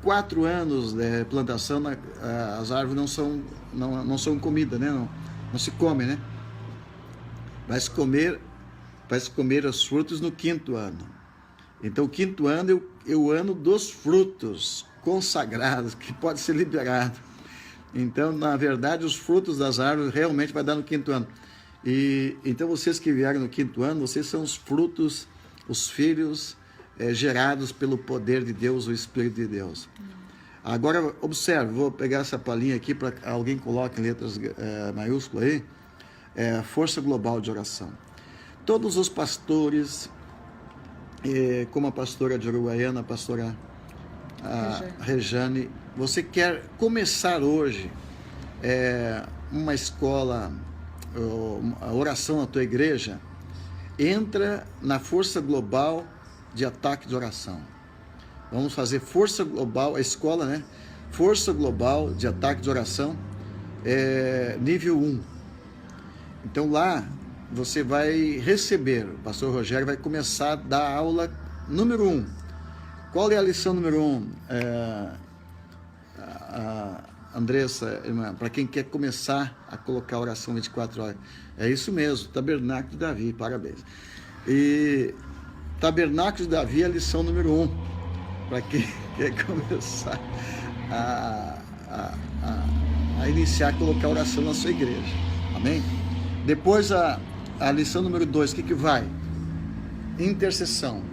4 anos de plantação, as árvores não são comida, né? Não se come, né? Vai se comer os frutos no 5º ano. Então, o 5º ano é o ano dos frutos consagrados, que pode ser liberado. Então, na verdade, os frutos das árvores realmente vai dar no 5º ano. E então, vocês que vieram no 5º ano, vocês são os frutos, os filhos gerados pelo poder de Deus, o Espírito de Deus. Agora, observe, vou pegar essa palhinha aqui para alguém coloque em letras maiúsculas aí. Força Global de Oração. Todos os pastores, como a pastora de Uruguaiana, a pastora Rejane, você quer começar hoje uma escola, a oração na tua igreja, entra na Força Global de Ataque de Oração. Vamos fazer Força Global, a escola, né? Força Global de Ataque de Oração, nível 1. Então lá você vai receber, o pastor Rogério vai começar a dar aula número 1. Qual é a lição número 1? Andressa, irmã, para quem quer começar a colocar a oração 24 horas. É isso mesmo, Tabernáculo de Davi, parabéns. E Tabernáculo de Davi é a lição número 1, para quem quer começar a a iniciar a colocar oração na sua igreja. Amém? Depois a lição número 2, o que vai? Intercessão.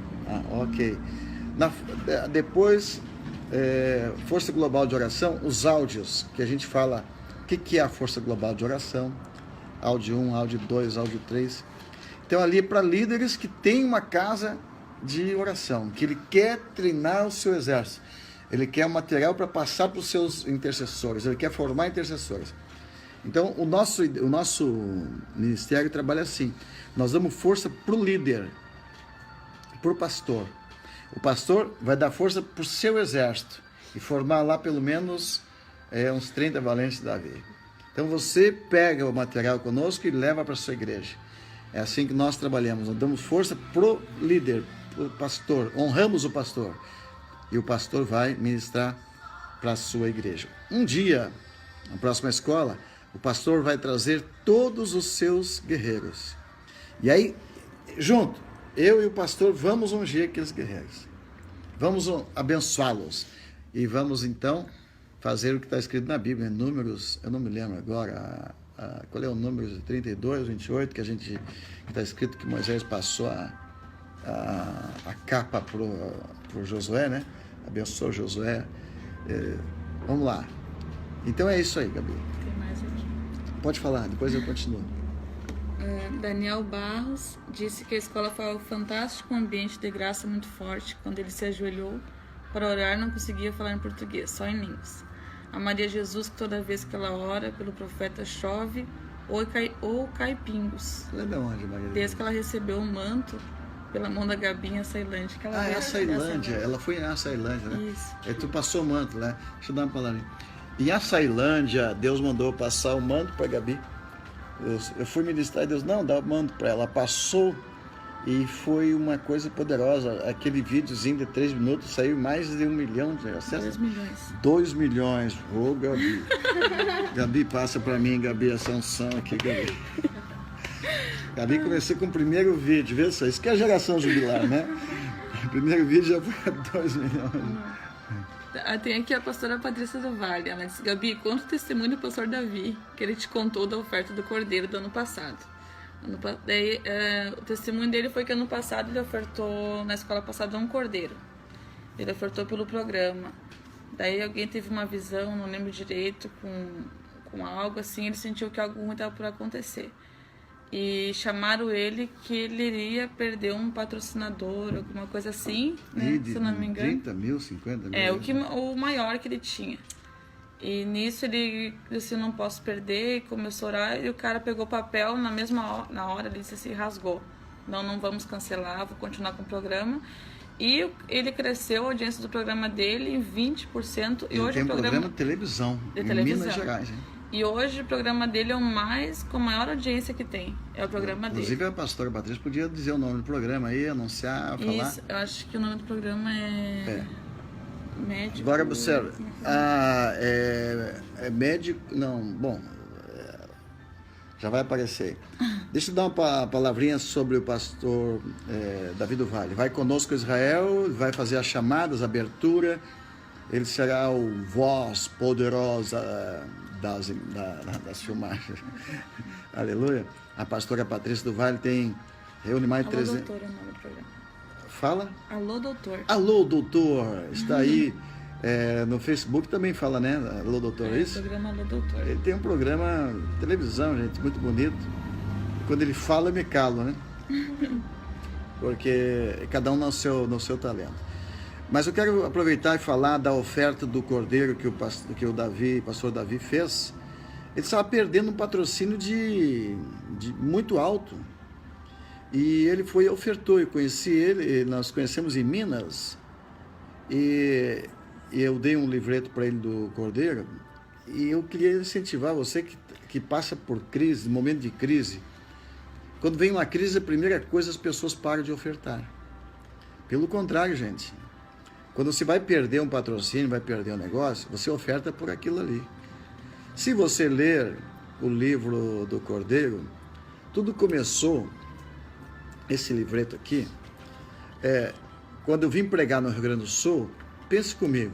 Ok. Depois, força global de oração, os áudios, que a gente fala, o que é a força global de oração? Áudio 1, áudio 2, áudio 3. Então ali é para líderes que têm uma casa de oração, que ele quer treinar o seu exército, ele quer material para passar para os seus intercessores, ele quer formar intercessores. Então o nosso ministério trabalha assim, nós damos força para o líder, para o pastor. O pastor vai dar força para o seu exército e formar lá pelo menos uns 30 valentes de Davi. Então você pega o material conosco e leva para a sua igreja. É assim que nós trabalhamos, nós damos força para o líder, para o pastor, honramos o pastor. E o pastor vai ministrar para a sua igreja. Um dia, na próxima escola, o pastor vai trazer todos os seus guerreiros. E aí, junto, eu e o pastor vamos ungir aqueles guerreiros. Vamos abençoá-los. E vamos, então, fazer o que está escrito na Bíblia, em Números, eu não me lembro agora, qual é o número 32, 28, que está escrito que Moisés passou a capa para o Josué, né? Abençoou Josué. Vamos lá. Então é isso aí, Gabi. Tem mais aqui. Pode falar, depois eu continuo. Daniel Barros disse que a escola foi um fantástico ambiente de graça muito forte. Quando ele se ajoelhou para orar, não conseguia falar em português, só em línguas. A Maria Jesus, que toda vez que ela ora pelo profeta chove ou cai pingos. Ela é de onde, Maria Jesus? Desde que ela recebeu o manto pela mão da Gabi em Açailândia. É Açailândia. Ela foi em Açailândia, né? Isso. Aí tu passou o manto, né? Deixa eu dar uma palavrinha. Em Açailândia, Deus mandou passar o manto para a Gabi. Eu fui ministrar e Deus, não, dá o manto para ela. Ela passou e foi uma coisa poderosa. Aquele videozinho de 3 minutos saiu mais de 1 milhão de acessos. 2 milhões. 2 milhões. Ô, Gabi. Gabi, passa para mim, Gabi, a sanção aqui, Gabi. Gabi, comecei com o primeiro vídeo, vê só, isso que é a geração jubilar, né? O primeiro vídeo já foi 2 milhões. Tem aqui a pastora Patrícia do Vale. Ela disse: Gabi, conta o testemunho do pastor Davi, que ele te contou da oferta do cordeiro do ano passado. O testemunho dele foi que ano passado ele ofertou, na escola passada, um cordeiro. Ele ofertou pelo programa. Daí alguém teve uma visão, não lembro direito, com algo assim, ele sentiu que algo ruim estava por acontecer. E chamaram ele que ele iria perder um patrocinador, alguma coisa assim, né? Se eu não me engano. 30 mil, 50 mil? O maior que ele tinha. E nisso ele disse: não posso perder, e começou a orar, e o cara pegou papel na hora, ele disse assim, rasgou. Não vamos cancelar, vou continuar com o programa. E ele cresceu a audiência do programa dele em 20%. E hoje tem o programa de televisão, em Minas Gerais, hein? E hoje o programa dele é o com a maior audiência que tem. É o programa Inclusive, dele. a pastora Patrícia podia dizer o nome do programa aí, anunciar, falar. Isso, eu acho que o nome do programa é... Médico... Agora, observa. Médico... Não, bom... já vai aparecer. Deixa eu dar uma palavrinha sobre o pastor Davi do Vale. Vai conosco Israel, vai fazer as chamadas, a abertura. Ele será o voz poderosa das filmagens. Aleluia. A pastora Patrícia do Vale reúne mais de 300... Doutor é o nome do programa. Fala? Alô, doutor. Alô, doutor. Está aí no Facebook também fala, né? Alô, doutor, é isso? O programa Alô, doutor. Ele tem um programa de televisão, gente, muito bonito. Quando ele fala, eu me calo, né? Porque cada um no seu talento. Mas eu quero aproveitar e falar da oferta do cordeiro que o pastor Davi fez. Ele estava perdendo um patrocínio de muito alto. E ele ofertou, eu conheci ele, nós conhecemos em Minas. E eu dei um livreto para ele do cordeiro. E eu queria incentivar você que passa por crise, momento de crise. Quando vem uma crise, a primeira coisa, as pessoas param de ofertar. Pelo contrário, gente. Quando você vai perder um patrocínio, vai perder um negócio, você oferta por aquilo ali. Se você ler o livro do Cordeiro, tudo começou, esse livreto aqui, quando eu vim pregar no Rio Grande do Sul, pense comigo,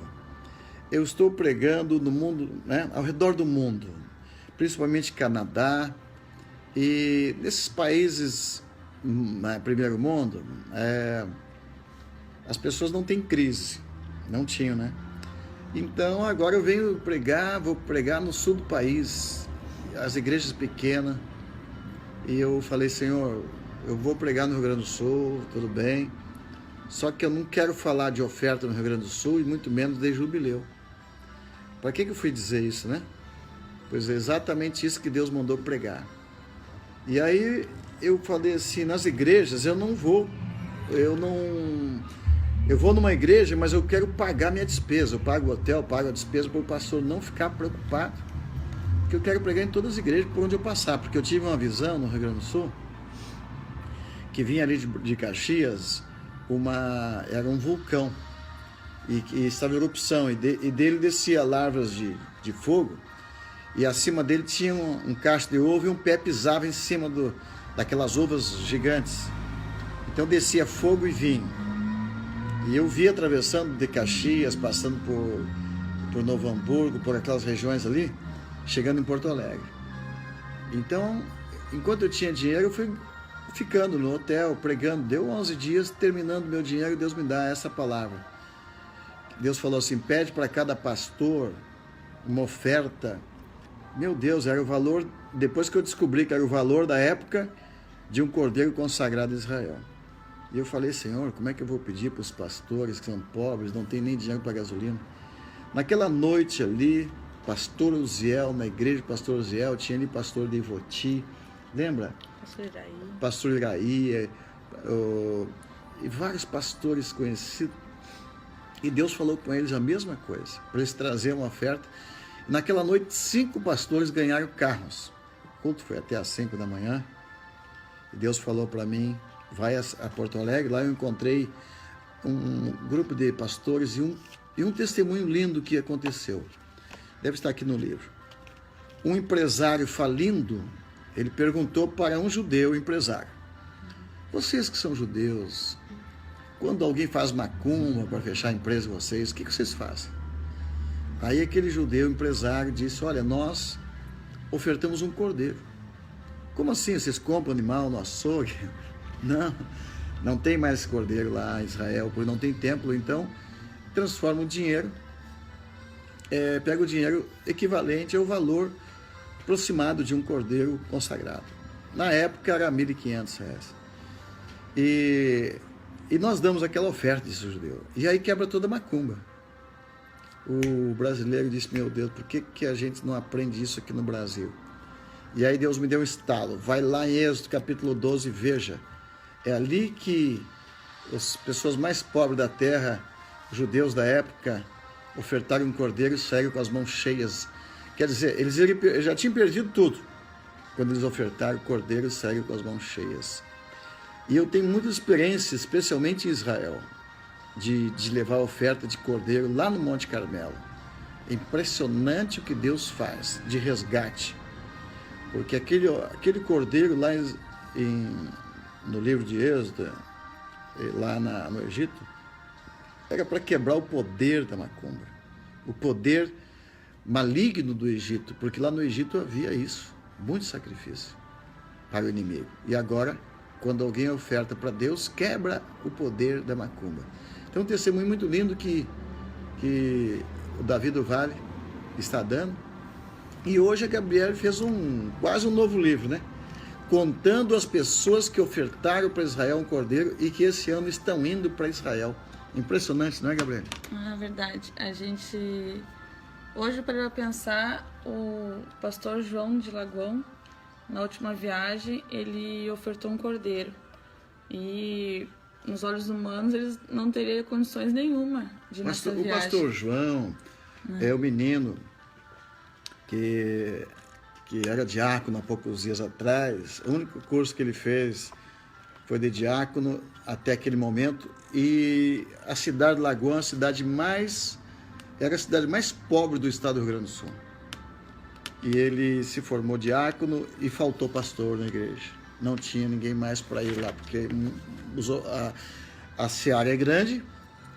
eu estou pregando no mundo, né, ao redor do mundo, principalmente Canadá e nesses países, primeiro mundo, as pessoas não têm crise, não tinham, né? Então agora eu venho pregar, vou pregar no sul do país, as igrejas pequenas, e eu falei, Senhor, eu vou pregar no Rio Grande do Sul, tudo bem, só que eu não quero falar de oferta no Rio Grande do Sul e muito menos de jubileu. Para que eu fui dizer isso, né? Pois é exatamente isso que Deus mandou pregar. E aí eu falei assim, nas igrejas eu vou numa igreja, mas eu quero pagar minha despesa, eu pago o hotel, pago a despesa para o pastor não ficar preocupado, porque eu quero pregar em todas as igrejas por onde eu passar, porque eu tive uma visão no Rio Grande do Sul, que vinha ali de Caxias, era um vulcão, e estava em erupção, e dele descia larvas de fogo, e acima dele tinha um cacho de ovo e um pé pisava em cima daquelas uvas gigantes. Então descia fogo e vinho. E eu vi atravessando de Caxias, passando por Novo Hamburgo, por aquelas regiões ali, chegando em Porto Alegre. Então, enquanto eu tinha dinheiro, eu fui ficando no hotel, pregando. Deu 11 dias, terminando meu dinheiro, Deus me dá essa palavra. Deus falou assim, pede para cada pastor uma oferta. Meu Deus, era o valor, depois que eu descobri que era o valor da época de um cordeiro consagrado a Israel. E eu falei, Senhor, como é que eu vou pedir para os pastores que são pobres, não tem nem dinheiro para gasolina? Naquela noite ali, pastor Uziel, na igreja do pastor Uziel, tinha ali pastor de Ivoti, lembra? Pastor Iraí, e vários pastores conhecidos. E Deus falou com eles a mesma coisa, para eles trazerem uma oferta. Naquela noite, 5 pastores ganharam carros. O culto foi até às 5 da manhã. E Deus falou para mim, vai a Porto Alegre. Lá eu encontrei um grupo de pastores e um testemunho lindo que aconteceu. Deve estar aqui no livro. Um empresário falindo, ele perguntou para um judeu empresário, vocês que são judeus, quando alguém faz macumba para fechar a empresa de vocês, o que vocês fazem? Aí aquele judeu empresário disse, olha, nós ofertamos um cordeiro. Como assim? Vocês compram animal no açougue? Não tem mais cordeiro lá em Israel, porque não tem templo, então transforma o dinheiro, pega o dinheiro equivalente ao valor aproximado de um cordeiro consagrado. Na época era R$1.500. E nós damos aquela oferta, disse o judeu. E aí quebra toda a macumba. O brasileiro disse, meu Deus, por que a gente não aprende isso aqui no Brasil? E aí Deus me deu um estalo. Vai lá em Êxodo capítulo 12 e veja. É ali que as pessoas mais pobres da terra, judeus da época, ofertaram um cordeiro e saíram com as mãos cheias. Quer dizer, eles já tinham perdido tudo quando eles ofertaram o cordeiro e saíram com as mãos cheias. E eu tenho muita experiência, especialmente em Israel, de levar a oferta de cordeiro lá no Monte Carmelo. É impressionante o que Deus faz de resgate. Porque aquele cordeiro lá no livro de Êxodo, lá no Egito, era para quebrar o poder da macumba. O poder maligno do Egito, porque lá no Egito havia isso, muito sacrifício para o inimigo. E agora, quando alguém oferta para Deus, quebra o poder da macumba. Então, um testemunho muito lindo que o Davi do Vale está dando. E hoje a Gabriela fez quase um novo livro, né? Contando as pessoas que ofertaram para Israel um cordeiro e que esse ano estão indo para Israel. Impressionante, não é, Gabriela? Na verdade, a gente... Hoje, para pensar, o pastor João de Lagoão, na última viagem, ele ofertou um cordeiro. E nos olhos humanos, eles não teriam condições nenhuma de ir nessa viagem. O pastor João é o menino que era diácono há poucos dias atrás. O único curso que ele fez foi de diácono até aquele momento. E a cidade de Lagoa era a cidade mais pobre do estado do Rio Grande do Sul. E ele se formou diácono e faltou pastor na igreja. Não tinha ninguém mais para ir lá, porque a seara é grande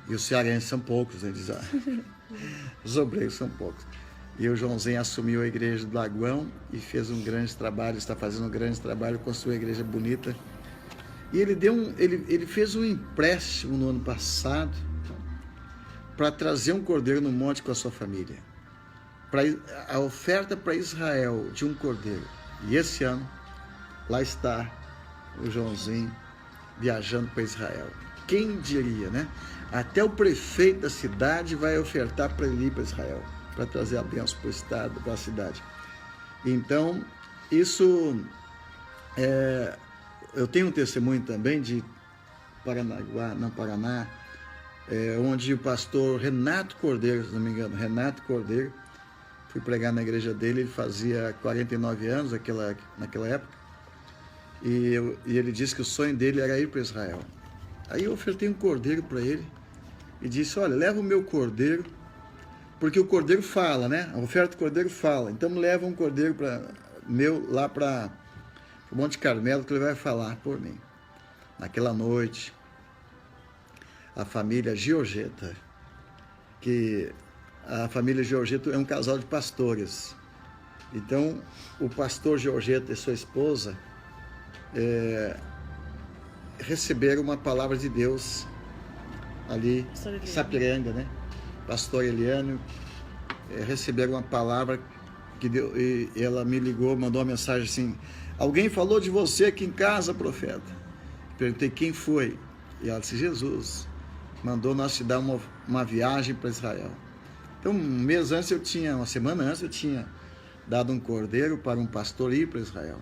e os cearenses são poucos, eles Os obreiros são poucos. E o Joãozinho assumiu a igreja do Lagoão e fez um grande trabalho, está fazendo um grande trabalho, construiu uma igreja bonita. E ele fez um empréstimo no ano passado para trazer um cordeiro no monte com a sua família. A oferta para Israel de um cordeiro. E esse ano, lá está o Joãozinho viajando para Israel. Quem diria, né? Até o prefeito da cidade vai ofertar para ele ir para Israel, para trazer a bênção para o estado, para a cidade. Então, isso eu tenho um testemunho também de Paranaguá, no Paraná, onde o pastor Renato Cordeiro, se não me engano, Renato Cordeiro, fui pregar na igreja dele, ele fazia 49 anos naquela época, e ele disse que o sonho dele era ir para Israel. Aí eu ofertei um cordeiro para ele e disse, olha, leva o meu cordeiro, porque o cordeiro fala, né? A oferta do cordeiro fala. Então leva um cordeiro meu lá para o Monte Carmelo, que ele vai falar por mim. Naquela noite, a família Giorgetta, que a família Giorgetta é um casal de pastores. Então, o pastor Giorgetta e sua esposa receberam uma palavra de Deus ali, Sapiranga, né? Pastor Eliane, receberam uma palavra que Deus, e ela me ligou, mandou uma mensagem assim, alguém falou de você aqui em casa, profeta? Perguntei quem foi, e ela disse, Jesus mandou nós te dar uma viagem para Israel. Então, uma semana antes eu tinha dado um cordeiro para um pastor ir para Israel.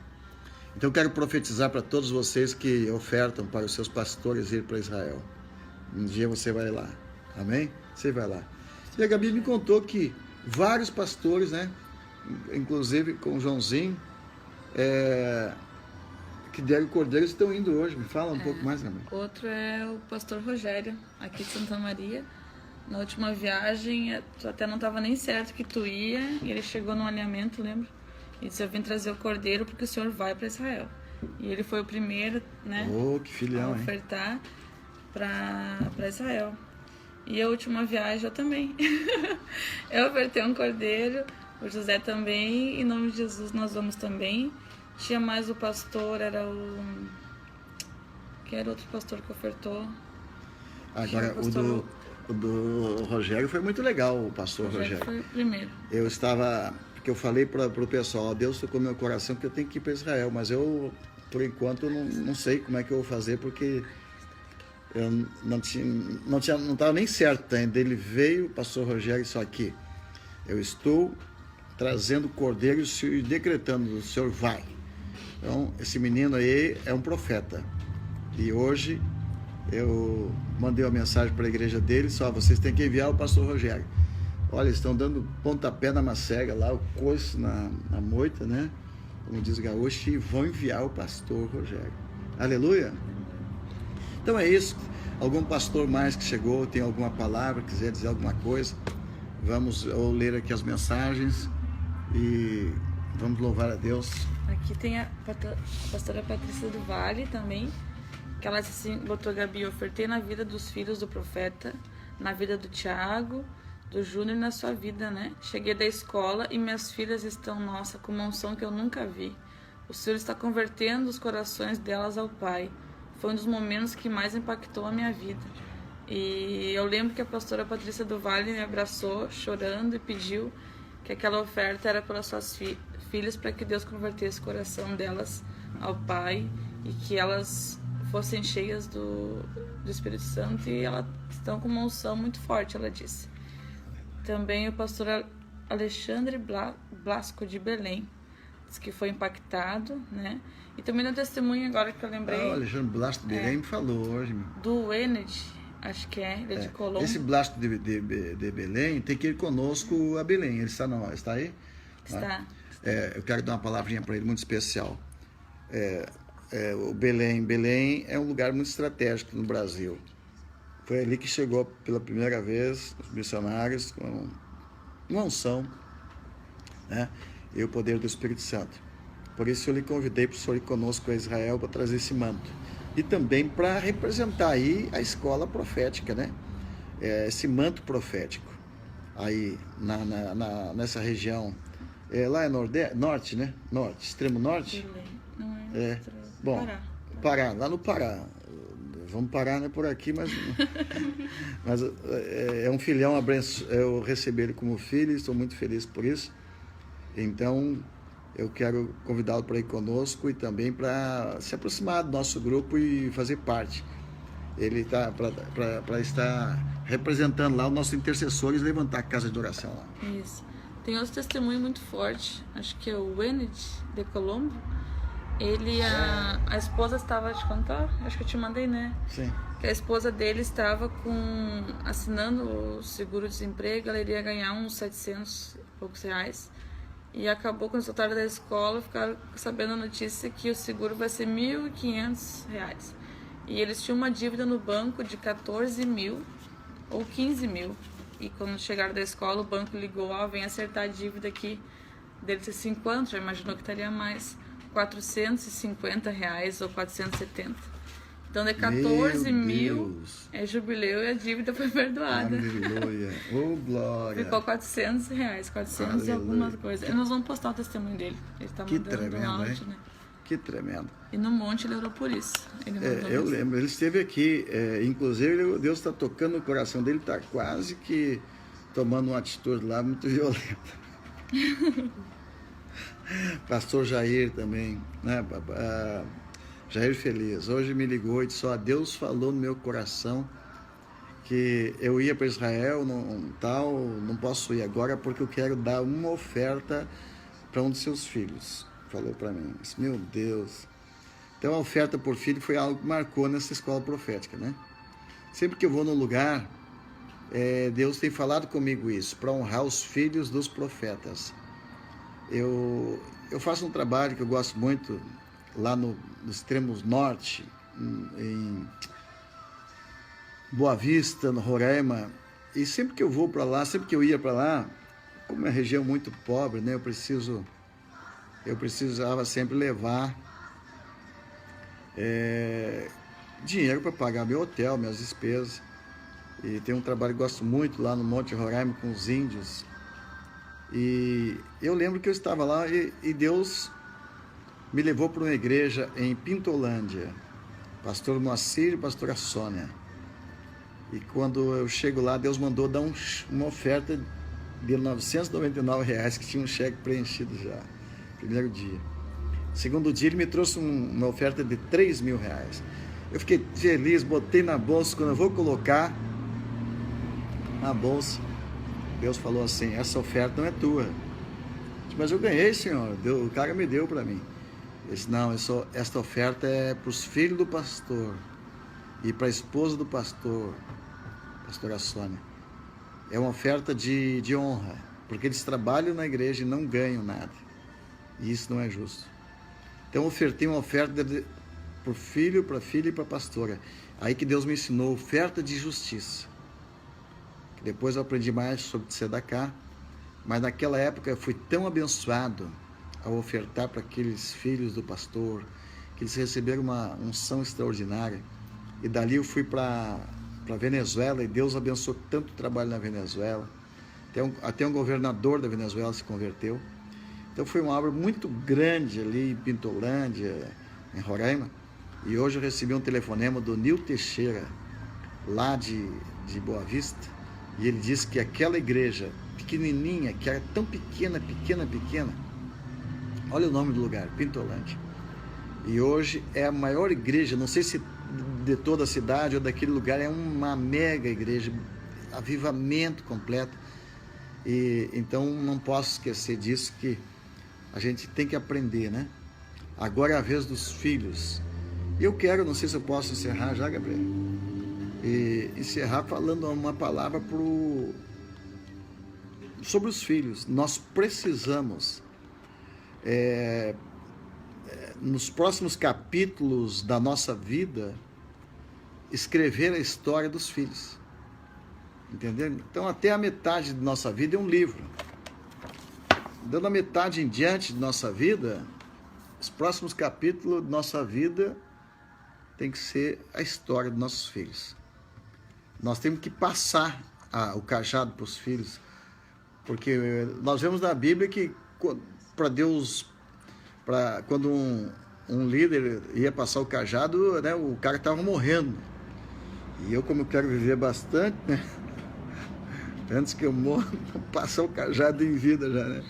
Então, eu quero profetizar para todos vocês que ofertam para os seus pastores ir para Israel. Um dia você vai lá, amém? Você vai lá. E a Gabi me contou que vários pastores, né, inclusive com o Joãozinho, que deram cordeiros, estão indo hoje. Me fala um pouco mais, Gabi. Outro é o pastor Rogério, aqui de Santa Maria. Na última viagem, tu até não estava nem certo que tu ia, e ele chegou no alinhamento, lembra? E disse, eu vim trazer o cordeiro porque o senhor vai para Israel. E ele foi o primeiro, né, que filhão, a ofertar para Israel. E a última viagem eu também. Eu ofertei um cordeiro, o José também, em nome de Jesus nós vamos também. Tinha mais o pastor, que era outro pastor que ofertou. Agora, o do Rogério foi muito legal, o pastor Rogério. Foi o primeiro. Porque eu falei para o pessoal, Deus tocou no meu coração que eu tenho que ir para Israel, mas eu, por enquanto, não sei como é que eu vou fazer, porque eu não estava nem certo ainda. Ele veio, o pastor Rogério, só que eu estou trazendo cordeiro e decretando, o senhor vai. Então, esse menino aí é um profeta. E hoje eu mandei uma mensagem para a igreja dele, só vocês têm que enviar o pastor Rogério. Olha, estão dando pontapé na macega lá, o coice na moita, né? Como diz o gaúcho, e vão enviar o pastor Rogério. Aleluia! Então é isso. Algum pastor mais que chegou, tem alguma palavra, quiser dizer alguma coisa, vamos ler aqui as mensagens e vamos louvar a Deus. Aqui tem a pastora Patrícia do Vale também, que ela assim, botou, Gabi, eu ofertei na vida dos filhos do profeta, na vida do Tiago, do Júnior, na sua vida, né? Cheguei da escola e minhas filhas estão, nossa, com uma unção que eu nunca vi. O Senhor está convertendo os corações delas ao Pai. Foi um dos momentos que mais impactou a minha vida. E eu lembro que a pastora Patrícia do Vale me abraçou, chorando, e pediu que aquela oferta era pelas suas filhas, para que Deus convertesse o coração delas ao Pai e que elas fossem cheias do Espírito Santo, e elas estão com uma unção muito forte, ela disse. Também o pastor Alexandre Blasco de Belém disse que foi impactado, né? E também no testemunho agora que eu lembrei. O Alexandre Blasco de Belém me falou hoje. Do Ened, acho que ele é de Colombo. Esse Blasco de Belém tem que ir conosco a Belém. Ele está aí? Está. Eu quero dar uma palavrinha para ele muito especial. O Belém é um lugar muito estratégico no Brasil. Foi ali que chegou pela primeira vez os missionários com uma unção, né? E o poder do Espírito Santo. Por isso eu lhe convidei para o senhor ir conosco a Israel para trazer esse manto. E também para representar aí a escola profética, né? Esse manto profético. aí nessa região. Lá é norte, né? Norte, extremo norte? Não é. Bom, Pará, lá no Pará. Vamos parar, né, por aqui, mas é um filhão, eu recebi ele como filho e estou muito feliz por isso. Então, eu quero convidá-lo para ir conosco e também para se aproximar do nosso grupo e fazer parte. Ele está para estar representando lá os nossos intercessores e levantar a casa de oração lá. Isso. Tem outro testemunho muito forte, acho que é o Wened de Colombo. Ele, a esposa estava, te contar? Acho que eu te mandei, né? Sim. Que a esposa dele estava assinando o seguro-desemprego, ela iria ganhar uns 700 e poucos reais. E acabou com o resultado da escola, ficaram sabendo a notícia que o seguro vai ser R$1.500. E eles tinham uma dívida no banco de 14 mil ou 15 mil. E quando chegaram da escola, o banco ligou, vem acertar a dívida aqui. Dele ser 50, já imaginou que estaria mais. R$450 ou 470. Então, de 14 mil é jubileu e a dívida foi perdoada. Aleluia. Oh, glória. Ficou R$400, 400 Aleluia. E algumas coisas. E nós vamos postar o testemunho dele. Ele tá mandando tremendo, um áudio, né? Que tremendo. E no monte ele orou por isso. Eu lembro, ele esteve aqui, inclusive Deus está tocando no coração dele, está quase que tomando uma atitude lá muito violenta. Pastor Jair também, né? Jair Feliz, hoje me ligou e disse: Deus falou no meu coração que eu ia para Israel, não posso ir agora porque eu quero dar uma oferta para um dos seus filhos. Falou para mim, disse, meu Deus. Então a oferta por filho foi algo que marcou nessa escola profética, né? Sempre que eu vou num lugar, Deus tem falado comigo isso, para honrar os filhos dos profetas. Eu faço um trabalho que eu gosto muito lá no extremo norte, em Boa Vista, no Roraima, e sempre que eu vou para lá, sempre que eu ia para lá, como é uma região muito pobre, né, eu precisava sempre levar dinheiro para pagar meu hotel, minhas despesas, e tem um trabalho que eu gosto muito lá no Monte Roraima com os índios. E eu lembro que eu estava lá e Deus me levou para uma igreja em Pintolândia, pastor Moacir e pastora Sônia. E quando eu chego lá, Deus mandou dar uma oferta de R$999, que tinha um cheque preenchido já, primeiro dia. Segundo dia, ele me trouxe uma oferta de R$3.000. Eu fiquei feliz, botei na bolsa. Quando eu vou colocar na bolsa, Deus falou assim: essa oferta não é tua. Mas eu ganhei, Senhor, o cara me deu para mim. Eu disse: não, esta oferta é para os filhos do pastor e para a esposa do pastor, pastora Sônia. É uma oferta de honra, porque eles trabalham na igreja e não ganham nada. E isso não é justo. Então eu ofertei uma oferta para o filho, para a filha e para a pastora. Aí que Deus me ensinou oferta de justiça. Depois eu aprendi mais sobre tzedakah, mas naquela época eu fui tão abençoado ao ofertar para aqueles filhos do pastor, que eles receberam uma unção extraordinária. E dali eu fui para Venezuela e Deus abençoou tanto o trabalho na Venezuela. Até um governador da Venezuela se converteu. Então foi uma obra muito grande ali em Pintolândia, em Roraima. E hoje eu recebi um telefonema do Nil Teixeira, lá de Boa Vista. E ele disse que aquela igreja pequenininha, que era tão pequena, olha o nome do lugar, Pintolândia. E hoje é a maior igreja, não sei se de toda a cidade ou daquele lugar, é uma mega igreja, avivamento completo. E então não posso esquecer disso, que a gente tem que aprender, né? Agora é a vez dos filhos. E eu quero, não sei se eu posso encerrar já, Gabriel, e encerrar falando uma palavra sobre os filhos. Nós precisamos, nos próximos capítulos da nossa vida, escrever a história dos filhos. Entendeu? Então, até a metade de nossa vida é um livro. Dando a metade em diante de nossa vida, os próximos capítulos de nossa vida tem que ser a história dos nossos filhos. Nós temos que passar o cajado para os filhos, Porque nós vemos na Bíblia que para Deus, quando um líder ia passar o cajado, né, o cara estava morrendo. E eu, como eu quero viver bastante, né, antes que eu morra, passar o cajado em vida já, né?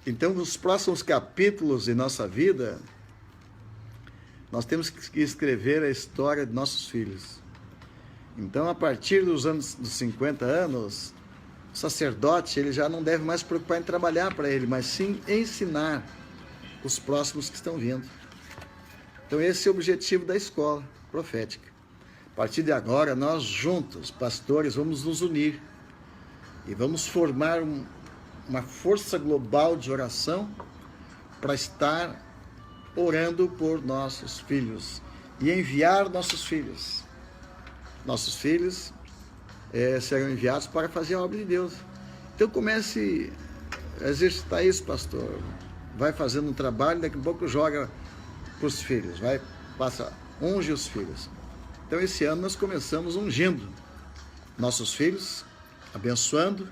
Então, nos próximos capítulos de nossa vida, nós temos que escrever a história de nossos filhos. Então, a partir dos 50 anos, o sacerdote ele já não deve mais se preocupar em trabalhar para ele, mas sim ensinar os próximos que estão vindo. Então, esse é o objetivo da escola profética. A partir de agora, nós juntos, pastores, vamos nos unir e vamos formar uma força global de oração para estar orando por nossos filhos e enviar nossos filhos. Nossos filhos serão enviados para fazer a obra de Deus. Então comece a exercitar isso, pastor. Vai fazendo um trabalho, daqui a pouco joga para os filhos, unge os filhos. Então esse ano nós começamos ungindo nossos filhos, abençoando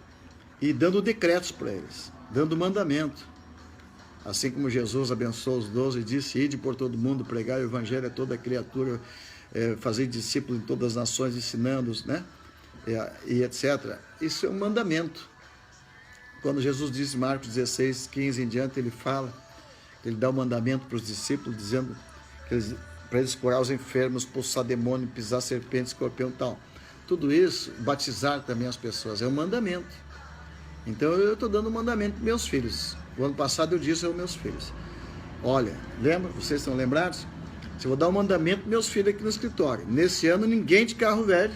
e dando decretos para eles, dando mandamento. Assim como Jesus abençoou os 12 e disse: ide por todo mundo, pregar o evangelho a toda criatura, fazer discípulos em todas as nações, ensinando-os, né? E etc. Isso é um mandamento. Quando Jesus diz em Marcos 16, 15 em diante, ele dá o mandamento para os discípulos, dizendo para eles curar os enfermos, expulsar demônio, pisar serpente, escorpião e tal. Tudo isso, batizar também as pessoas, é um mandamento. Então eu estou dando um mandamento para meus filhos. O ano passado eu disse aos meus filhos: olha, lembra? Vocês estão lembrados? Eu vou dar um mandamento para meus filhos aqui no escritório. Nesse ano ninguém de carro velho.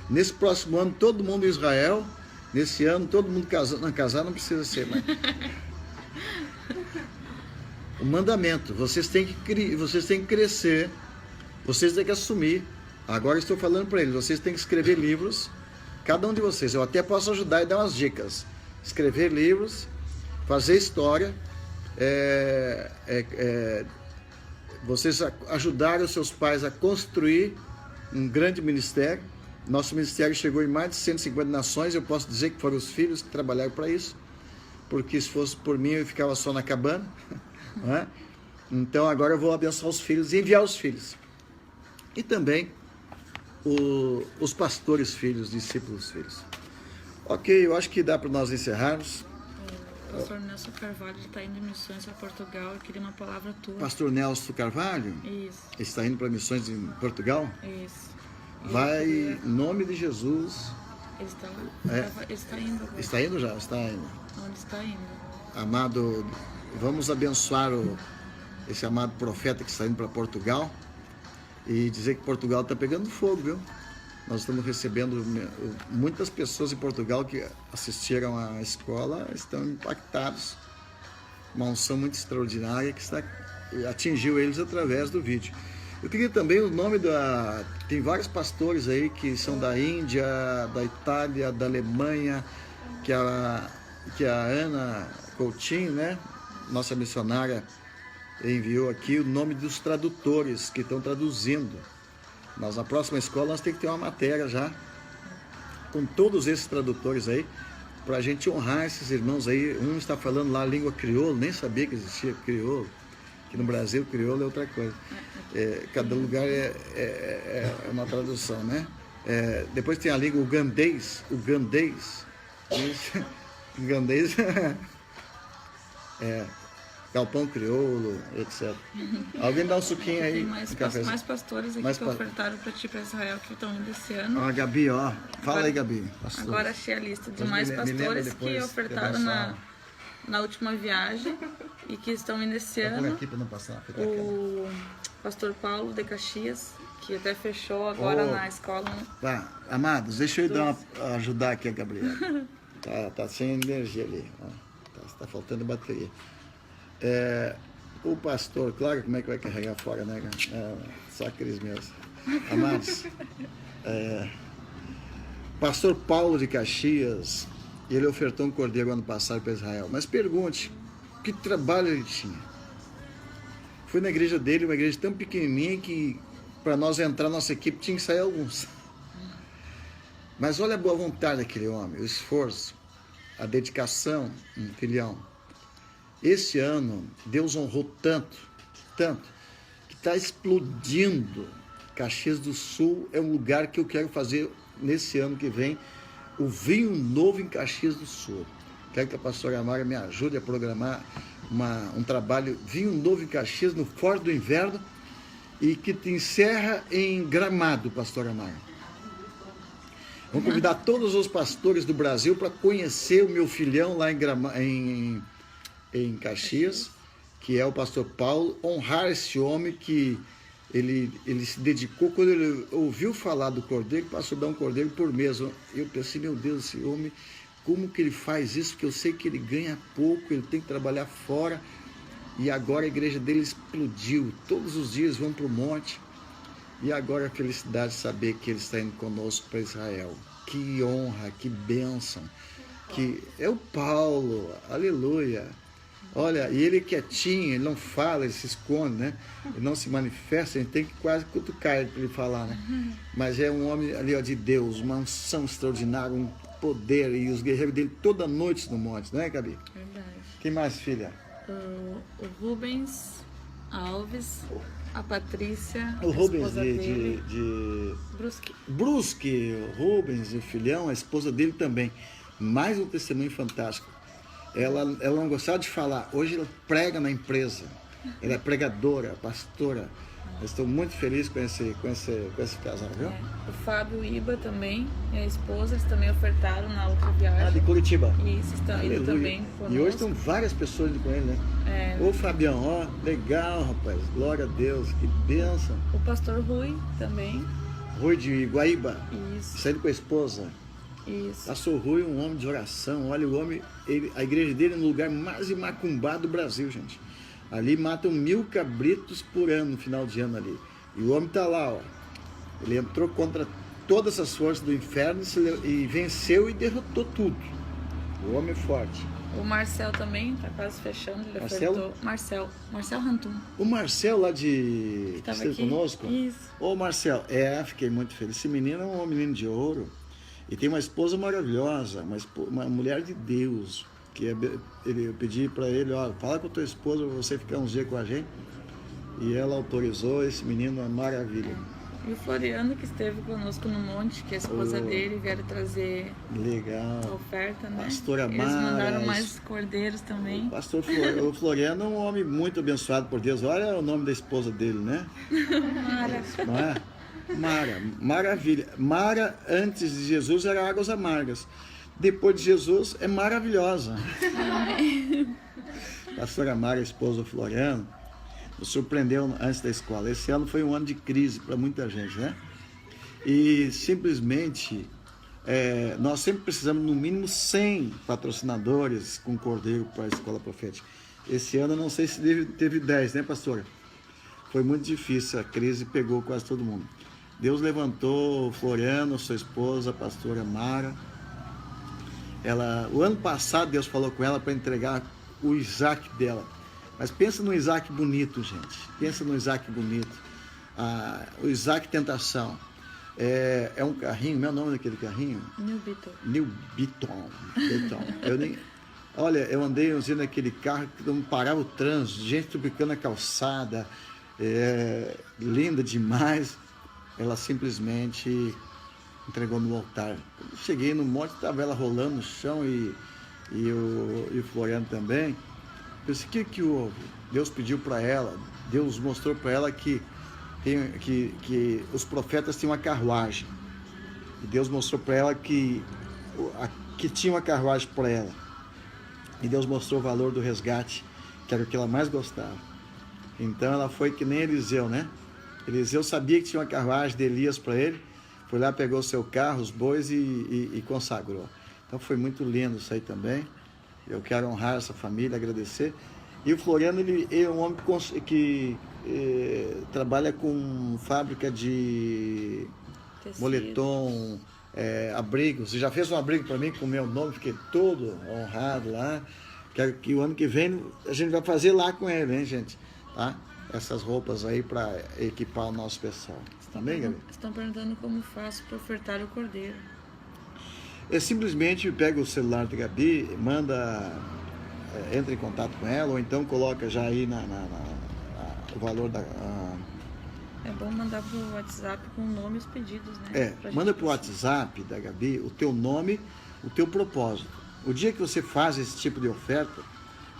Nesse próximo ano todo mundo em Israel. Nesse ano todo mundo casado. Não, casar não precisa ser, mas... O mandamento. Vocês têm que crescer. Vocês têm que assumir. Agora estou falando para eles. Vocês têm que escrever livros. Cada um de vocês. Eu até posso ajudar e dar umas dicas. Escrever livros, fazer história, vocês ajudarem os seus pais a construir um grande ministério. Nosso ministério chegou em mais de 150 nações. Eu posso dizer que foram os filhos que trabalharam para isso, porque se fosse por mim eu ficava só na cabana, não é? Então agora eu vou abençoar os filhos e enviar os filhos. E também os pastores filhos, discípulos filhos. Ok, eu acho que dá para nós encerrarmos. O pastor Nelson Carvalho está indo em missões para Portugal. Eu queria uma palavra tua. Pastor Nelson Carvalho? Isso. Está indo para missões em Portugal? Isso. Vai, em nome de Jesus. Ele está lá? Ele está indo agora. Está indo já? Está indo. Onde está indo? Amado, vamos abençoar esse amado profeta que está indo para Portugal e dizer que Portugal está pegando fogo, viu? Nós estamos recebendo muitas pessoas em Portugal que assistiram à escola, estão impactados. Uma unção muito extraordinária que atingiu eles através do vídeo. Eu queria também o nome tem vários pastores aí que são da Índia, da Itália, da Alemanha, que a Ana Coutinho, né, nossa missionária, enviou aqui o nome dos tradutores que estão traduzindo. Na próxima escola nós temos que ter uma matéria já com todos esses tradutores aí, para a gente honrar esses irmãos aí. Um está falando lá a língua crioulo, nem sabia que existia crioulo, que no Brasil crioulo é outra coisa. Cada lugar é uma tradução, né? Depois tem a língua ugandês, galpão crioulo, etc. Alguém dá um suquinho aí? Tem mais pastores aqui que ofertaram para ti, para Israel, que estão indo esse ano. A Gabi, ó. Fala aí, Gabi. Pastores. Agora achei a lista de mais pastores que ofertaram na última viagem e que estão indo esse ano. Aqui para não passar. O pastor Paulo de Caxias, que até fechou agora na escola. Tá, amados, deixa eu ajudar aqui a Gabriela. Tá sem energia ali. Tá faltando bateria. O pastor, claro, como é que vai carregar fora, né? Só aqueles meus. Amados, pastor Paulo de Caxias, ele ofertou um cordeiro ano passado para Israel. Mas pergunte, que trabalho ele tinha? Fui na igreja dele, uma igreja tão pequenininha que para nós entrar na nossa equipe tinha que sair alguns. Mas olha a boa vontade daquele homem, o esforço, a dedicação, filhão. Esse ano, Deus honrou tanto, que está explodindo. Caxias do Sul é um lugar que eu quero fazer nesse ano que vem, o Vinho Novo em Caxias do Sul. Quero que a pastora Mara me ajude a programar um trabalho Vinho Novo em Caxias, no Forte do Inverno, e que te encerra em Gramado, pastora Mara. Vamos convidar todos os pastores do Brasil para conhecer o meu filhão lá em Caxias, que é o pastor Paulo, honrar esse homem que ele se dedicou. Quando ele ouviu falar do cordeiro, passou a dar um cordeiro por mês. Eu pensei, meu Deus, esse homem, como que ele faz isso? Porque eu sei que ele ganha pouco, ele tem que trabalhar fora, e agora a igreja dele explodiu. Todos os dias vão para o monte, e agora a felicidade de saber que ele está indo conosco para Israel. Que honra, que bênção, que é o Paulo, aleluia. Olha, e ele é quietinho, ele não fala, ele se esconde, né? Ele não se manifesta, a gente tem que quase cutucar ele para ele falar, né? Mas é um homem ali, ó, de Deus, uma unção extraordinária, um poder, e os guerreiros dele toda noite no monte, não é, Gabi? Verdade. Quem mais, filha? O Rubens Alves, a Patrícia, O a Rubens esposa dele, Brusque. Brusque. O Rubens, o filhão, a esposa dele também. Mais um testemunho fantástico. Ela não gostava de falar. Hoje ela prega na empresa. Ela é pregadora, pastora. Eu estou muito feliz com esse casal, viu? O Fábio Iba também, e a esposa, eles também ofertaram na outra viagem. De Curitiba. Isso, estão indo também conosco. E hoje estão várias pessoas indo com ele, né? Ô Fabião, ó, legal, rapaz. Glória a Deus, que bênção. O pastor Rui também. Rui de Guaíba. Isso. Saindo com a esposa. Isso. Pastor Rui, um homem de oração. Olha, o homem, a igreja dele é no lugar mais imacumbado do Brasil, gente. Ali matam 1000 cabritos por ano, no final de ano ali. E o homem está lá, ó. Ele entrou contra todas as forças do inferno e venceu e derrotou tudo. O homem é forte. O Marcel também, está quase fechando. Ele Marcelo? ofertou. Marcel Rantum. O Marcel lá de... Que estava esteve aqui conosco? Isso. Ô Marcel, fiquei muito feliz. Esse menino é um menino de ouro. E tem uma esposa maravilhosa, uma mulher de Deus. Eu pedi para ele, ó, fala com a tua esposa para você ficar uns dias com a gente. E ela autorizou. Esse menino é maravilha. E o Floriano, que esteve conosco no monte, que a esposa dele vieram trazer a oferta, né? Pastora Eles Mara, mandaram mais cordeiros também. O Floriano é um homem muito abençoado por Deus. Olha o nome da esposa dele, né? Mara. Não é? Mara, maravilha. Mara, antes de Jesus, era águas amargas. Depois de Jesus, é maravilhosa. Pastora Mara, esposa do Floriano, nos surpreendeu antes da escola. Esse ano foi um ano de crise para muita gente, né? E simplesmente, nós sempre precisamos, no mínimo, 100 patrocinadores com cordeiro para a escola profética. Esse ano, eu não sei se teve 10, né, pastora? Foi muito difícil, a crise pegou quase todo mundo. Deus levantou o Floriano, sua esposa, a pastora Mara. O ano passado, Deus falou com ela para entregar o Isaac dela. Mas pensa no Isaac bonito, gente. Pensa no Isaac bonito. O Isaac Tentação. É um carrinho, meu nome daquele carrinho? New Beeton. Olha, eu andei usando aquele carro que não parava o trânsito, gente trupicando a calçada, linda demais. Ela simplesmente entregou no altar. Quando cheguei no monte, estava ela rolando no chão e o Floriano também. Eu disse, o que houve? Deus pediu para ela, Deus mostrou para ela que os profetas tinham uma carruagem. E Deus mostrou para ela que tinha uma carruagem para ela. E Deus mostrou o valor do resgate, que era o que ela mais gostava. Então ela foi que nem Eliseu, né? Eliseu sabia que tinha uma carruagem de Elias para ele, foi lá, pegou o seu carro, os bois e consagrou. Então foi muito lindo isso aí também. Eu quero honrar essa família, agradecer. E o Floriano, ele é um homem que trabalha com fábrica de tecido, moletom, abrigo. Você já fez um abrigo para mim com o meu nome, fiquei todo honrado lá. Quero que o ano que vem a gente vai fazer lá com ele, hein, gente? Tá? Essas roupas aí para equipar o nosso pessoal. Também, Gabi? Estão perguntando como faço para ofertar o cordeiro. Simplesmente pega o celular da Gabi, manda, entra em contato com ela, ou então coloca já aí o valor da... É bom mandar pro WhatsApp com o nome e os pedidos, né? Manda pro WhatsApp da Gabi o teu nome, o teu propósito. O dia que você faz esse tipo de oferta,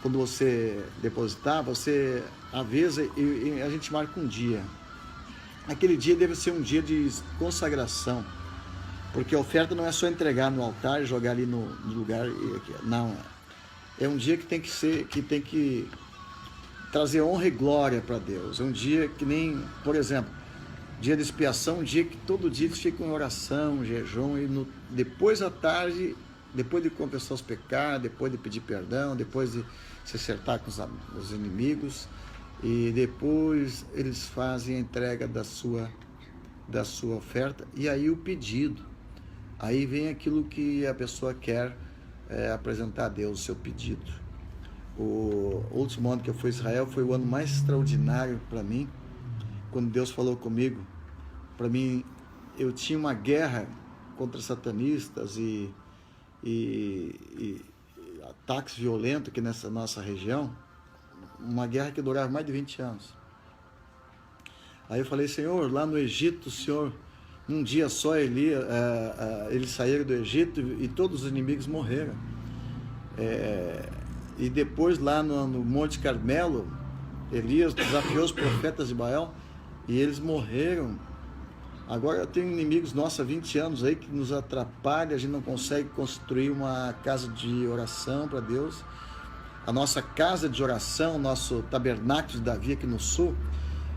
quando você depositar, você avisa e a gente marca um dia. Aquele dia deve ser um dia de consagração, porque a oferta não é só entregar no altar e jogar ali no lugar. Não, é um dia que tem que trazer honra e glória para Deus. É um dia que nem, por exemplo, dia de expiação, um dia que todo dia eles ficam em oração, jejum, e depois à tarde, depois de confessar os pecados, depois de pedir perdão, depois de se acertar com os inimigos, e depois eles fazem a entrega da sua oferta, e aí o pedido. Aí vem aquilo que a pessoa quer apresentar a Deus, o seu pedido. O último ano que eu fui a Israel foi o ano mais extraordinário para mim, quando Deus falou comigo. Para mim, eu tinha uma guerra contra satanistas e ataques violentos aqui nessa nossa região, uma guerra que durava mais de 20 anos. Aí eu falei: Senhor, lá no Egito, o Senhor, num dia só eles saíram do Egito e todos os inimigos morreram. E depois lá no Monte Carmelo, Elias desafiou os profetas de Baal e eles morreram. Agora eu tenho inimigos nossos há 20 anos aí que nos atrapalham, a gente não consegue construir uma casa de oração para Deus. A nossa casa de oração, nosso tabernáculo de Davi aqui no sul,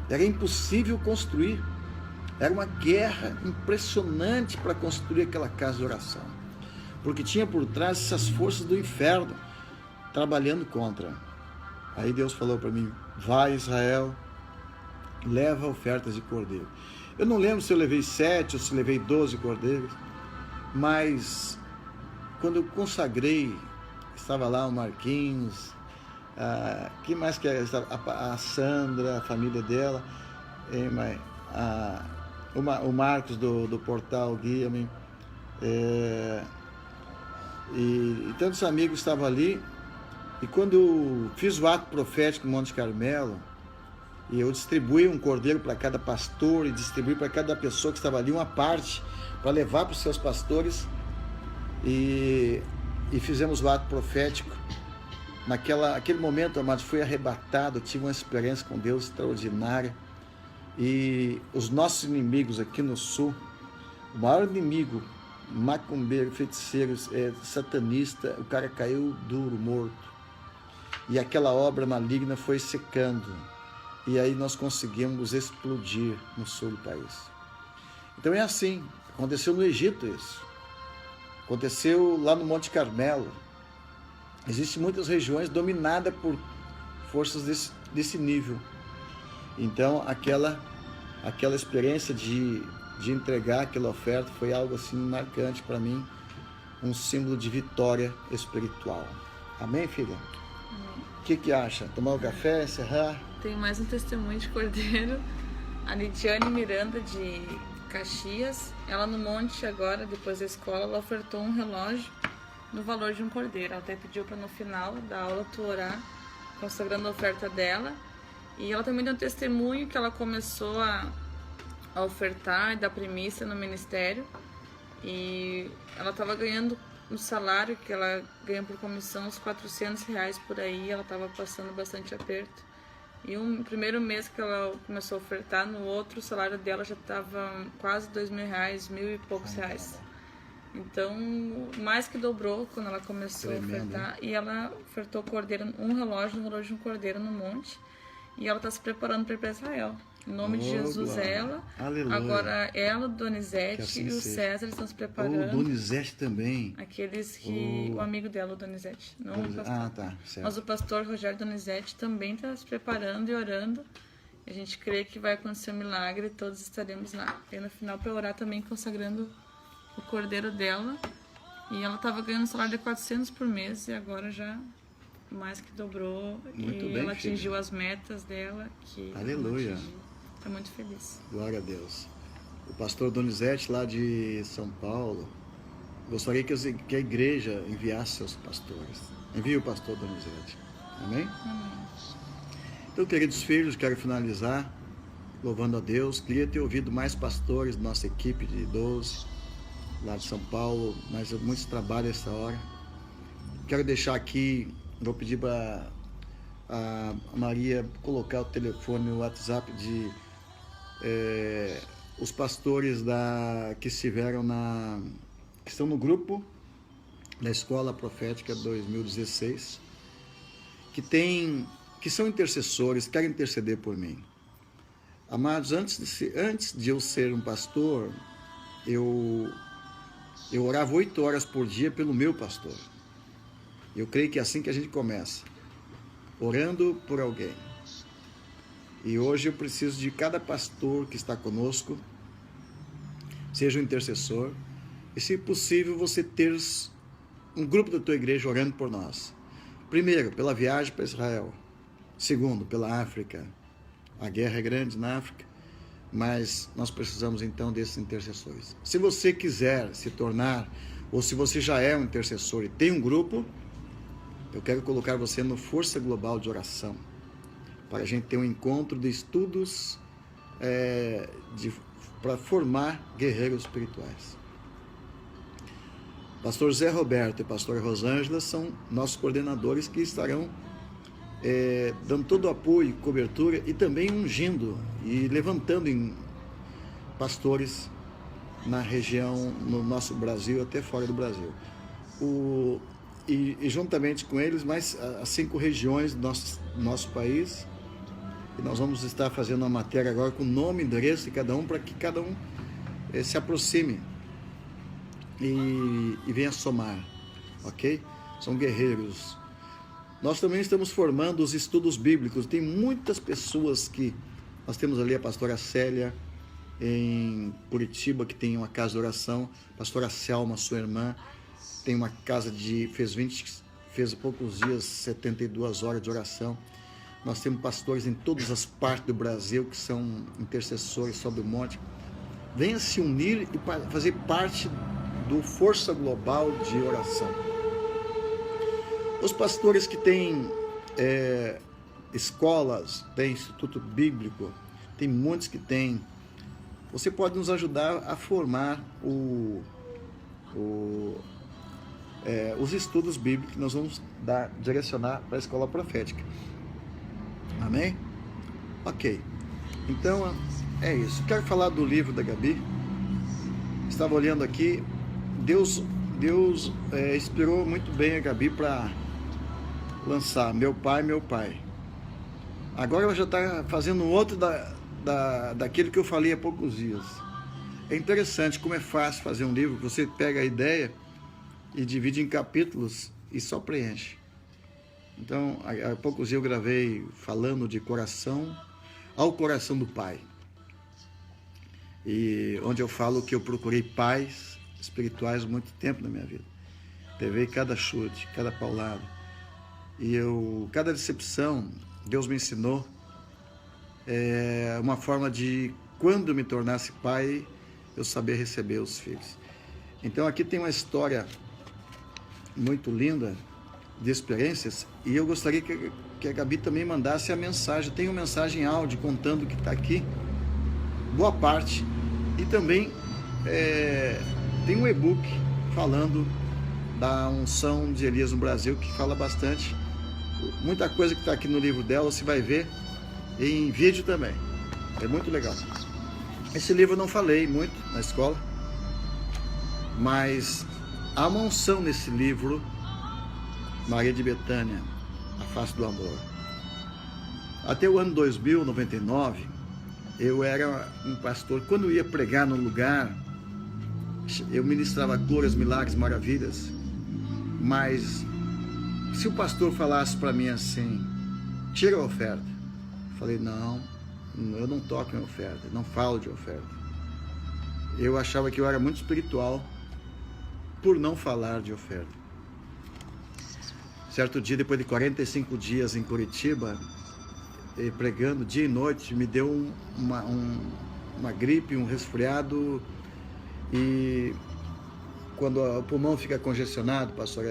era impossível construir. Era uma guerra impressionante para construir aquela casa de oração, porque tinha por trás essas forças do inferno trabalhando contra. Aí Deus falou para mim: vai, Israel, leva ofertas de cordeiro. Eu não lembro se eu levei 7 ou se levei 12 cordeiros, mas quando eu consagrei, estava lá o Marquinhos, quem mais que era? A Sandra, a família dela, o Marcos do Portal Guia-me, e tantos amigos estavam ali. E quando eu fiz o ato profético no Monte Carmelo, e eu distribuí um cordeiro para cada pastor e distribuí para cada pessoa que estava ali uma parte para levar para os seus pastores, e fizemos o ato profético. Aquele momento, amados, fui arrebatado, tive uma experiência com Deus extraordinária. E os nossos inimigos aqui no sul, o maior inimigo, macumbeiro, feiticeiro, satanista, o cara caiu duro, morto. E aquela obra maligna foi secando. E aí nós conseguimos explodir no sul do país. Então é assim. Aconteceu no Egito isso. Aconteceu lá no Monte Carmelo. Existem muitas regiões dominadas por forças desse nível. Então aquela experiência de entregar aquela oferta foi algo assim marcante para mim. Um símbolo de vitória espiritual. Amém, filha? O que acha? Tomar um café, encerrar? Tem mais um testemunho de cordeiro. A Lidiane Miranda, de Caxias, ela no monte agora, depois da escola, ela ofertou um relógio no valor de um cordeiro. Ela até pediu para no final da aula tu orar, consagrando a oferta dela. E ela também deu um testemunho que ela começou a ofertar e dar primícia no ministério. E ela estava ganhando um salário que ela ganha por comissão, uns R$400 por aí. Ela estava passando bastante aperto. E no primeiro mês que ela começou a ofertar, no outro o salário dela já estava quase R$2.000, R$1.000 e poucos reais. Então, mais que dobrou quando ela começou a ofertar. E ela ofertou cordeiro, um relógio no valor de um cordeiro no monte. E ela está se preparando para ir para Israel. Em nome de Jesus, glória. Ela. Aleluia. Agora, ela, o Donizete assim e o seja. César estão se preparando. O Donizete também. Aqueles que... O amigo dela, o Donizete. Não o pastor. Tá, certo. Mas o pastor Rogério Donizete também está se preparando e orando. A gente crê que vai acontecer um milagre e todos estaremos lá. E no final para orar também, consagrando o cordeiro dela. E ela estava ganhando um salário de 400 por mês e agora já mais que dobrou. Muito e bem, ela filha. atingiu as metas dela. Que Aleluia. Estou muito feliz. Glória a Deus. O pastor Donizete, lá de São Paulo, gostaria que a igreja enviasse seus pastores. Envie o pastor Donizete. Amém? Amém. Então, queridos filhos, quero finalizar louvando a Deus. Queria ter ouvido mais pastores da nossa equipe de 12, lá de São Paulo, mas muitos trabalham essa hora. Quero deixar aqui, vou pedir para a Maria colocar o telefone, o WhatsApp de os pastores que estiveram que estão no grupo da Escola Profética 2016, que são intercessores, querem interceder por mim. Amados, antes de eu ser um pastor, eu orava 8 horas por dia pelo meu pastor. Eu creio que é assim que a gente começa, orando por alguém. E hoje eu preciso de cada pastor que está conosco, seja um intercessor, e se possível você ter um grupo da tua igreja orando por nós. Primeiro, pela viagem para Israel. Segundo, pela África. A guerra é grande na África, mas nós precisamos então desses intercessores. Se você quiser se tornar, ou se você já é um intercessor e tem um grupo, eu quero colocar você no Força Global de Oração, para a gente ter um encontro de estudos para formar guerreiros espirituais. Pastor Zé Roberto e Pastor Rosângela são nossos coordenadores que estarão dando todo o apoio, cobertura e também ungindo e levantando em pastores na região, no nosso Brasil, até fora do Brasil. E juntamente com eles, mais as 5 regiões do nosso país. E nós vamos estar fazendo uma matéria agora com nome e endereço de cada um, para que cada um se aproxime e venha somar, ok? São guerreiros. Nós também estamos formando os estudos bíblicos. Tem muitas pessoas que... Nós temos ali a pastora Célia, em Curitiba, que tem uma casa de oração. Pastora Selma, sua irmã, tem uma casa fez há poucos dias 72 horas de oração. Nós temos pastores em todas as partes do Brasil que são intercessores sobre o monte. Venha se unir e fazer parte do Força Global de Oração. Os pastores que têm escolas, tem Instituto Bíblico, tem muitos que têm. Você pode nos ajudar a formar os estudos bíblicos que nós vamos direcionar para a escola profética. Amém? Ok. Então, é isso. Quero falar do livro da Gabi. Estava olhando aqui. Deus inspirou muito bem a Gabi para lançar Meu Pai, Meu Pai. Agora ela já está fazendo outro daquilo que eu falei há poucos dias. É interessante como é fácil fazer um livro. Você pega a ideia e divide em capítulos e só preenche. Então, há poucos dias eu gravei falando de coração ao coração do Pai. E onde eu falo que eu procurei pais espirituais há muito tempo na minha vida. Levei cada chute, cada paulada. E cada decepção, Deus me ensinou uma forma de, quando eu me tornasse pai, eu saber receber os filhos. Então aqui tem uma história muito linda de experiências, e eu gostaria que a Gabi também mandasse a mensagem. Tem uma mensagem em áudio contando o que está aqui, boa parte, e também tem um e-book falando da unção de Elias no Brasil, que fala bastante. Muita coisa que está aqui no livro dela você vai ver em vídeo também, é muito legal. Esse livro eu não falei muito na escola, mas há uma unção nesse livro, Maria de Betânia, A Face do Amor. Até o ano 2000, 99, eu era um pastor. Quando eu ia pregar num lugar, eu ministrava curas, milagres, maravilhas, mas se o pastor falasse para mim assim, tira a oferta, eu falei, não, eu não toco em oferta, não falo de oferta. Eu achava que eu era muito espiritual por não falar de oferta. Certo dia, depois de 45 dias em Curitiba, pregando dia e noite, me deu uma gripe, um resfriado, e quando o pulmão fica congestionado, pastor,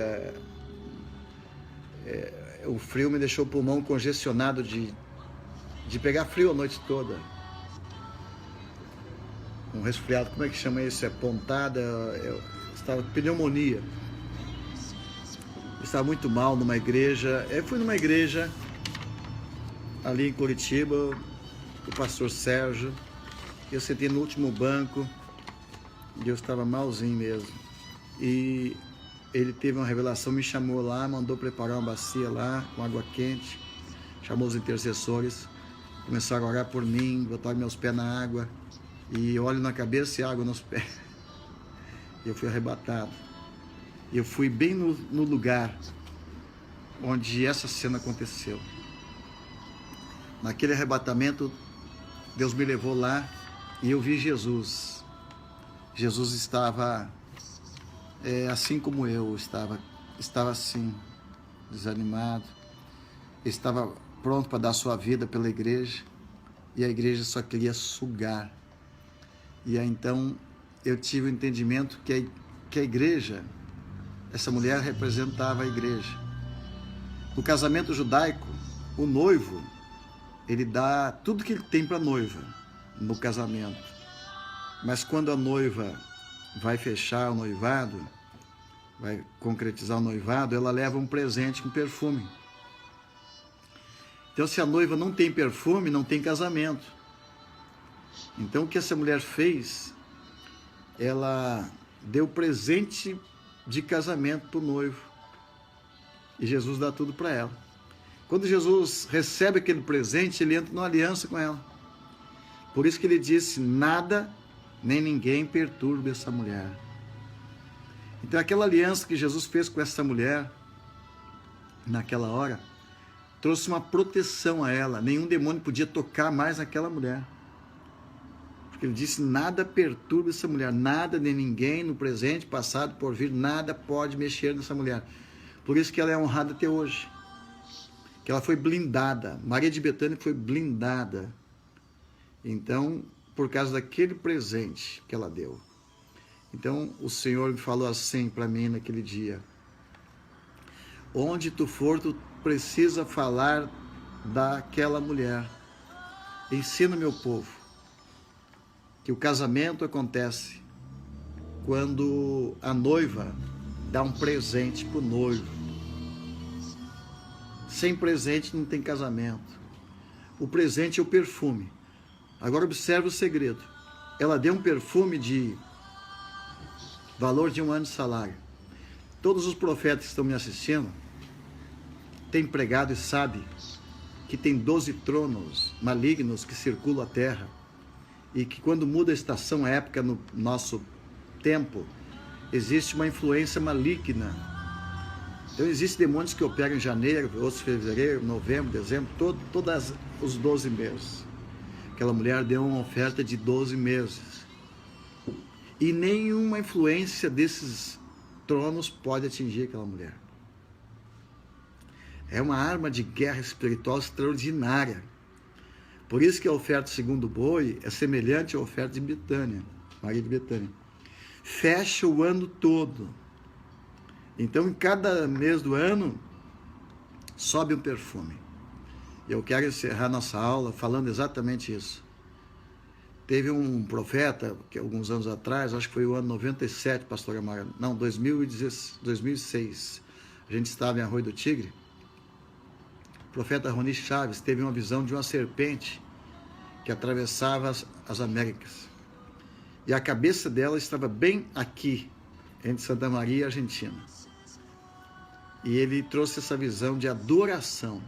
o frio me deixou o pulmão congestionado de pegar frio a noite toda. Um resfriado, como é que chama isso? É pontada, estava pneumonia. Eu estava muito mal numa igreja. Eu fui numa igreja ali em Curitiba, o pastor Sérgio. Eu sentei no último banco e eu estava malzinho mesmo. E ele teve uma revelação, me chamou lá, mandou preparar uma bacia lá com água quente, chamou os intercessores, começaram a orar por mim, botaram meus pés na água. E óleo na cabeça e água nos pés. Eu fui arrebatado. Eu fui bem no lugar onde essa cena aconteceu. Naquele arrebatamento, Deus me levou lá e eu vi Jesus. Jesus estava assim como eu estava assim, desanimado. Estava pronto para dar sua vida pela igreja e a igreja só queria sugar. E aí, então, eu tive o entendimento que a igreja, essa mulher representava a igreja. No casamento judaico, o noivo, ele dá tudo que ele tem para a noiva no casamento. Mas quando a noiva vai fechar o noivado, vai concretizar o noivado, ela leva um presente, um perfume. Então, se a noiva não tem perfume, não tem casamento. Então, o que essa mulher fez, ela deu presente de casamento para o noivo. E Jesus dá tudo para ela. Quando Jesus recebe aquele presente, ele entra numa aliança com ela. Por isso que ele disse, nada nem ninguém perturbe essa mulher. Então, aquela aliança que Jesus fez com essa mulher, naquela hora, trouxe uma proteção a ela. Nenhum demônio podia tocar mais naquela mulher. Ele disse, nada perturba essa mulher, nada nem ninguém no presente, passado, por vir, nada pode mexer nessa mulher. Por isso que ela é honrada até hoje. Que ela foi blindada. Maria de Betânia foi blindada. Então, por causa daquele presente que ela deu. Então, o Senhor me falou assim para mim naquele dia. Onde tu for, tu precisa falar daquela mulher. Ensina meu povo que o casamento acontece quando a noiva dá um presente para o noivo. Sem presente não tem casamento. O presente é o perfume. Agora observe o segredo. Ela deu um perfume de valor de 1 ano de salário. Todos os profetas que estão me assistindo têm pregado e sabem que tem 12 tronos malignos que circulam a terra. E que quando muda a estação, a época no nosso tempo, existe uma influência maligna. Então existem demônios que operam em janeiro, outros em fevereiro, novembro, dezembro, todos os 12 meses. Aquela mulher deu uma oferta de 12 meses. E nenhuma influência desses tronos pode atingir aquela mulher. É uma arma de guerra espiritual extraordinária. Por isso que a oferta segundo o boi é semelhante à oferta de Betânia, Maria de Betânia. Fecha o ano todo. Então, em cada mês do ano, sobe um perfume. Eu quero encerrar nossa aula falando exatamente isso. Teve um profeta, que alguns anos atrás, acho que foi o ano 97, pastor Amara, não, 2006, a gente estava em Arroio do Tigre. O profeta Roni Chaves teve uma visão de uma serpente que atravessava as Américas. E a cabeça dela estava bem aqui, entre Santa Maria e Argentina. E ele trouxe essa visão de adoração.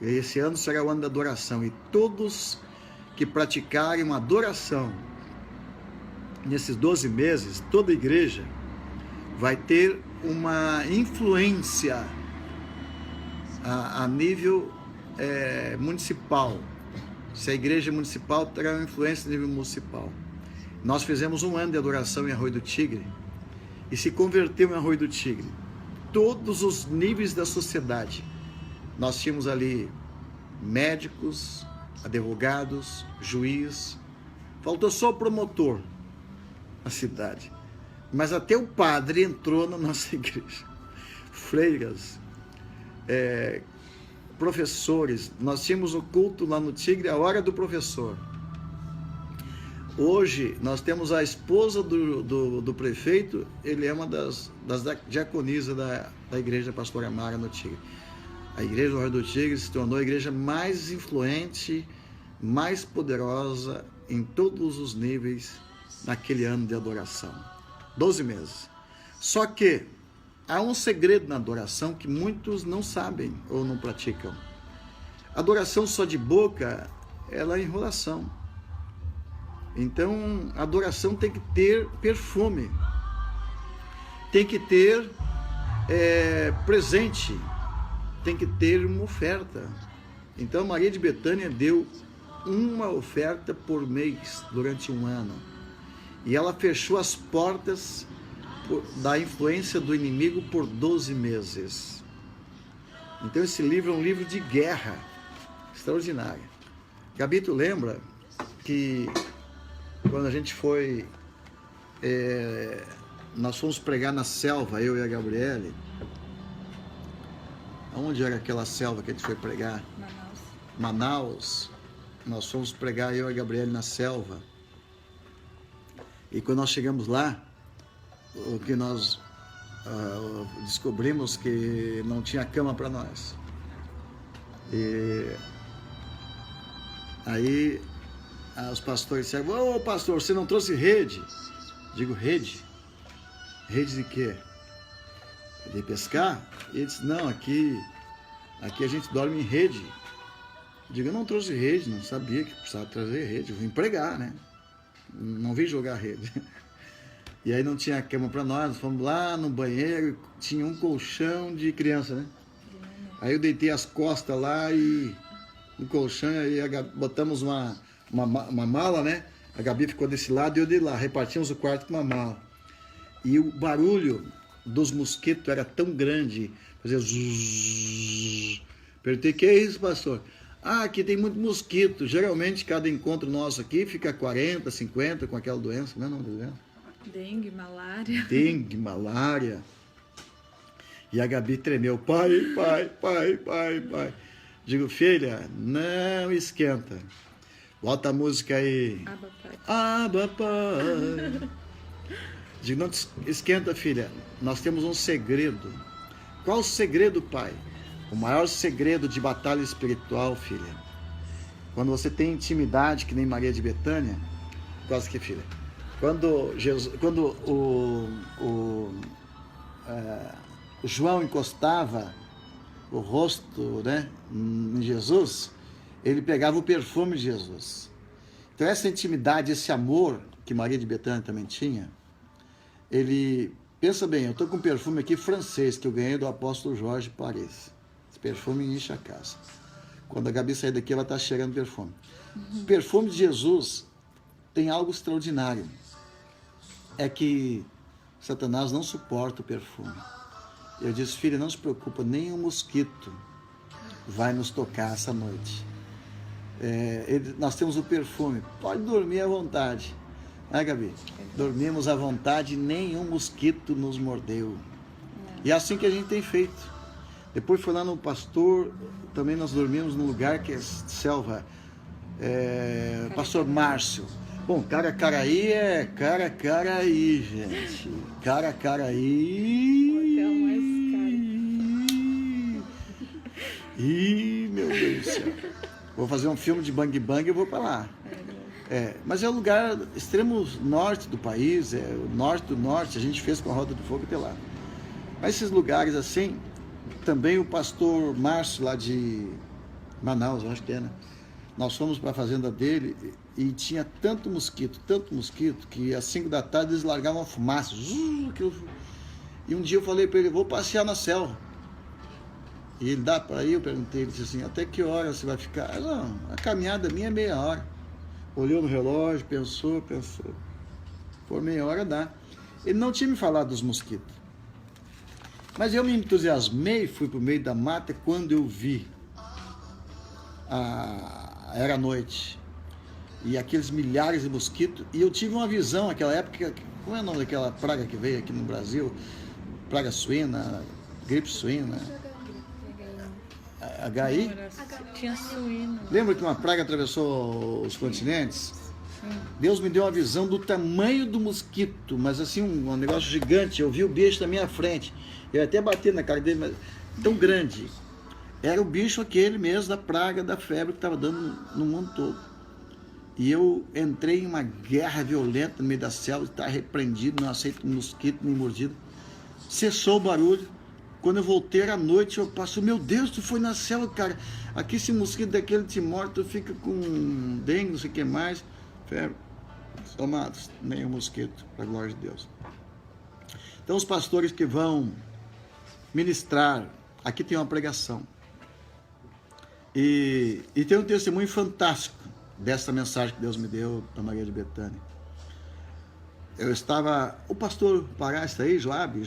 E esse ano será o ano da adoração. E todos que praticarem uma adoração nesses 12 meses, toda a igreja vai ter uma influência a nível municipal. Se a igreja municipal, terá uma influência a nível municipal. Nós fizemos um ano de adoração em Arroio do Tigre e se converteu em Arroio do Tigre. Todos os níveis da sociedade. Nós tínhamos ali médicos, advogados, juiz. Faltou só o promotor na cidade. Mas até o padre entrou na nossa igreja. Freiras, professores. Nós tínhamos o culto lá no Tigre, a hora do professor. Hoje, nós temos a esposa do prefeito, ele é uma das diaconisas da igreja Pastora Mara no Tigre. A igreja do Rio do Tigre se tornou a igreja mais influente, mais poderosa em todos os níveis naquele ano de adoração. 12 meses. Só que há um segredo na adoração que muitos não sabem ou não praticam. Adoração só de boca, ela é enrolação. Então, a adoração tem que ter perfume, tem que ter presente, tem que ter uma oferta. Então, Maria de Betânia deu uma oferta por mês durante um ano. E ela fechou as portas da influência do inimigo por 12 meses. Então, esse livro é um livro de guerra extraordinário. Gabi, tu lembra que quando a gente foi, nós fomos pregar na selva, eu e a Gabriele. Aonde era aquela selva que a gente foi pregar? Manaus. Nós fomos pregar, eu e a Gabriele, na selva. E quando nós chegamos lá, o que nós descobrimos que não tinha cama para nós. E aí os pastores disseram: ô pastor, você não trouxe rede? Digo, rede? Rede de quê? De pescar? E ele disse: não, aqui a gente dorme em rede. Digo, eu não trouxe rede, não sabia que precisava trazer rede, eu vim pregar, né? Não vim jogar rede. E aí não tinha cama para nós fomos lá no banheiro, tinha um colchão de criança, né? Aí eu deitei as costas lá e no colchão, aí botamos uma mala, né? A Gabi ficou desse lado e eu de lá, repartimos o quarto com uma mala. E o barulho dos mosquitos era tão grande, fazia zzz. Perguntei, que é isso, pastor? Aqui tem muito mosquito. Geralmente, cada encontro nosso aqui fica 40, 50 com aquela doença. Não é o nome da doença? Dengue, malária. Dengue, malária. E a Gabi tremeu. Pai. Digo, filha, não esquenta. Bota a música aí. Abba, pai. Abba, pai. Digo, não esquenta, filha. Nós temos um segredo. Qual o segredo, pai? O maior segredo de batalha espiritual, filha, quando você tem intimidade, que nem Maria de Betânia, quase que, filha, quando o João encostava o rosto, né, em Jesus, ele pegava o perfume de Jesus. Então essa intimidade, esse amor que Maria de Betânia também tinha, ele, pensa bem, eu estou com um perfume aqui francês que eu ganhei do apóstolo Jorge Paris. Perfume enche a casa. Quando a Gabi sair daqui, ela está cheirando perfume. O perfume de Jesus tem algo extraordinário. É que Satanás não suporta o perfume. Eu disse, filha, não se preocupa, nem um mosquito vai nos tocar essa noite. Nós temos o perfume, pode dormir à vontade. Né, Gabi? Dormimos à vontade, nenhum mosquito nos mordeu. E é assim que a gente tem feito. Depois foi lá no pastor, também nós dormimos num lugar que é selva, pastor Márcio. Bom, Caracaraí é Caracaraí, gente. Caracaraí. Hotel mais caro. Ih, meu Deus do céu. Vou fazer um filme de Bang Bang e eu vou para lá. Mas é o lugar extremo norte do país, o norte do norte, a gente fez com a Roda do Fogo até lá. Mas esses lugares assim, também o pastor Márcio, lá de Manaus, eu acho que é, né? Nós fomos para a fazenda dele e tinha tanto mosquito, que às 5 da tarde eles largavam uma fumaça. E um dia eu falei para ele, vou passear na selva. E ele, dá para ir? Eu perguntei, ele disse assim, até que hora você vai ficar? Não, a caminhada minha é meia hora. Olhou no relógio, pensou. Por meia hora dá. Ele não tinha me falado dos mosquitos. Mas eu me entusiasmei, fui para o meio da mata quando eu vi, era noite, e aqueles milhares de mosquitos, e eu tive uma visão naquela época, Como é o nome daquela praga que veio aqui no Brasil? Praga suína, gripe suína. HI? Tinha suíno. Lembra que uma praga atravessou os continentes? Deus me deu uma visão do tamanho do mosquito, mas assim, um negócio gigante. Eu vi o bicho na minha frente. Eu até bati na cara dele, mas tão grande. Era o bicho aquele mesmo da praga, da febre que estava dando no mundo todo. E eu entrei em uma guerra violenta no meio da selva, estava repreendido, não aceito mosquito nem mordida. Cessou o barulho. Quando eu voltei à noite, eu passo, meu Deus, tu foi na selva, cara. Aqui esse mosquito daquele te morde, tu fica com dengue, não sei o que mais. Febre. Amados, nem o mosquito, para a glória de Deus. Então os pastores que vão ministrar, aqui tem uma pregação. E tem um testemunho fantástico dessa mensagem que Deus me deu para Maria de Betânia. Eu estava... O pastor Pará está aí, Joabe,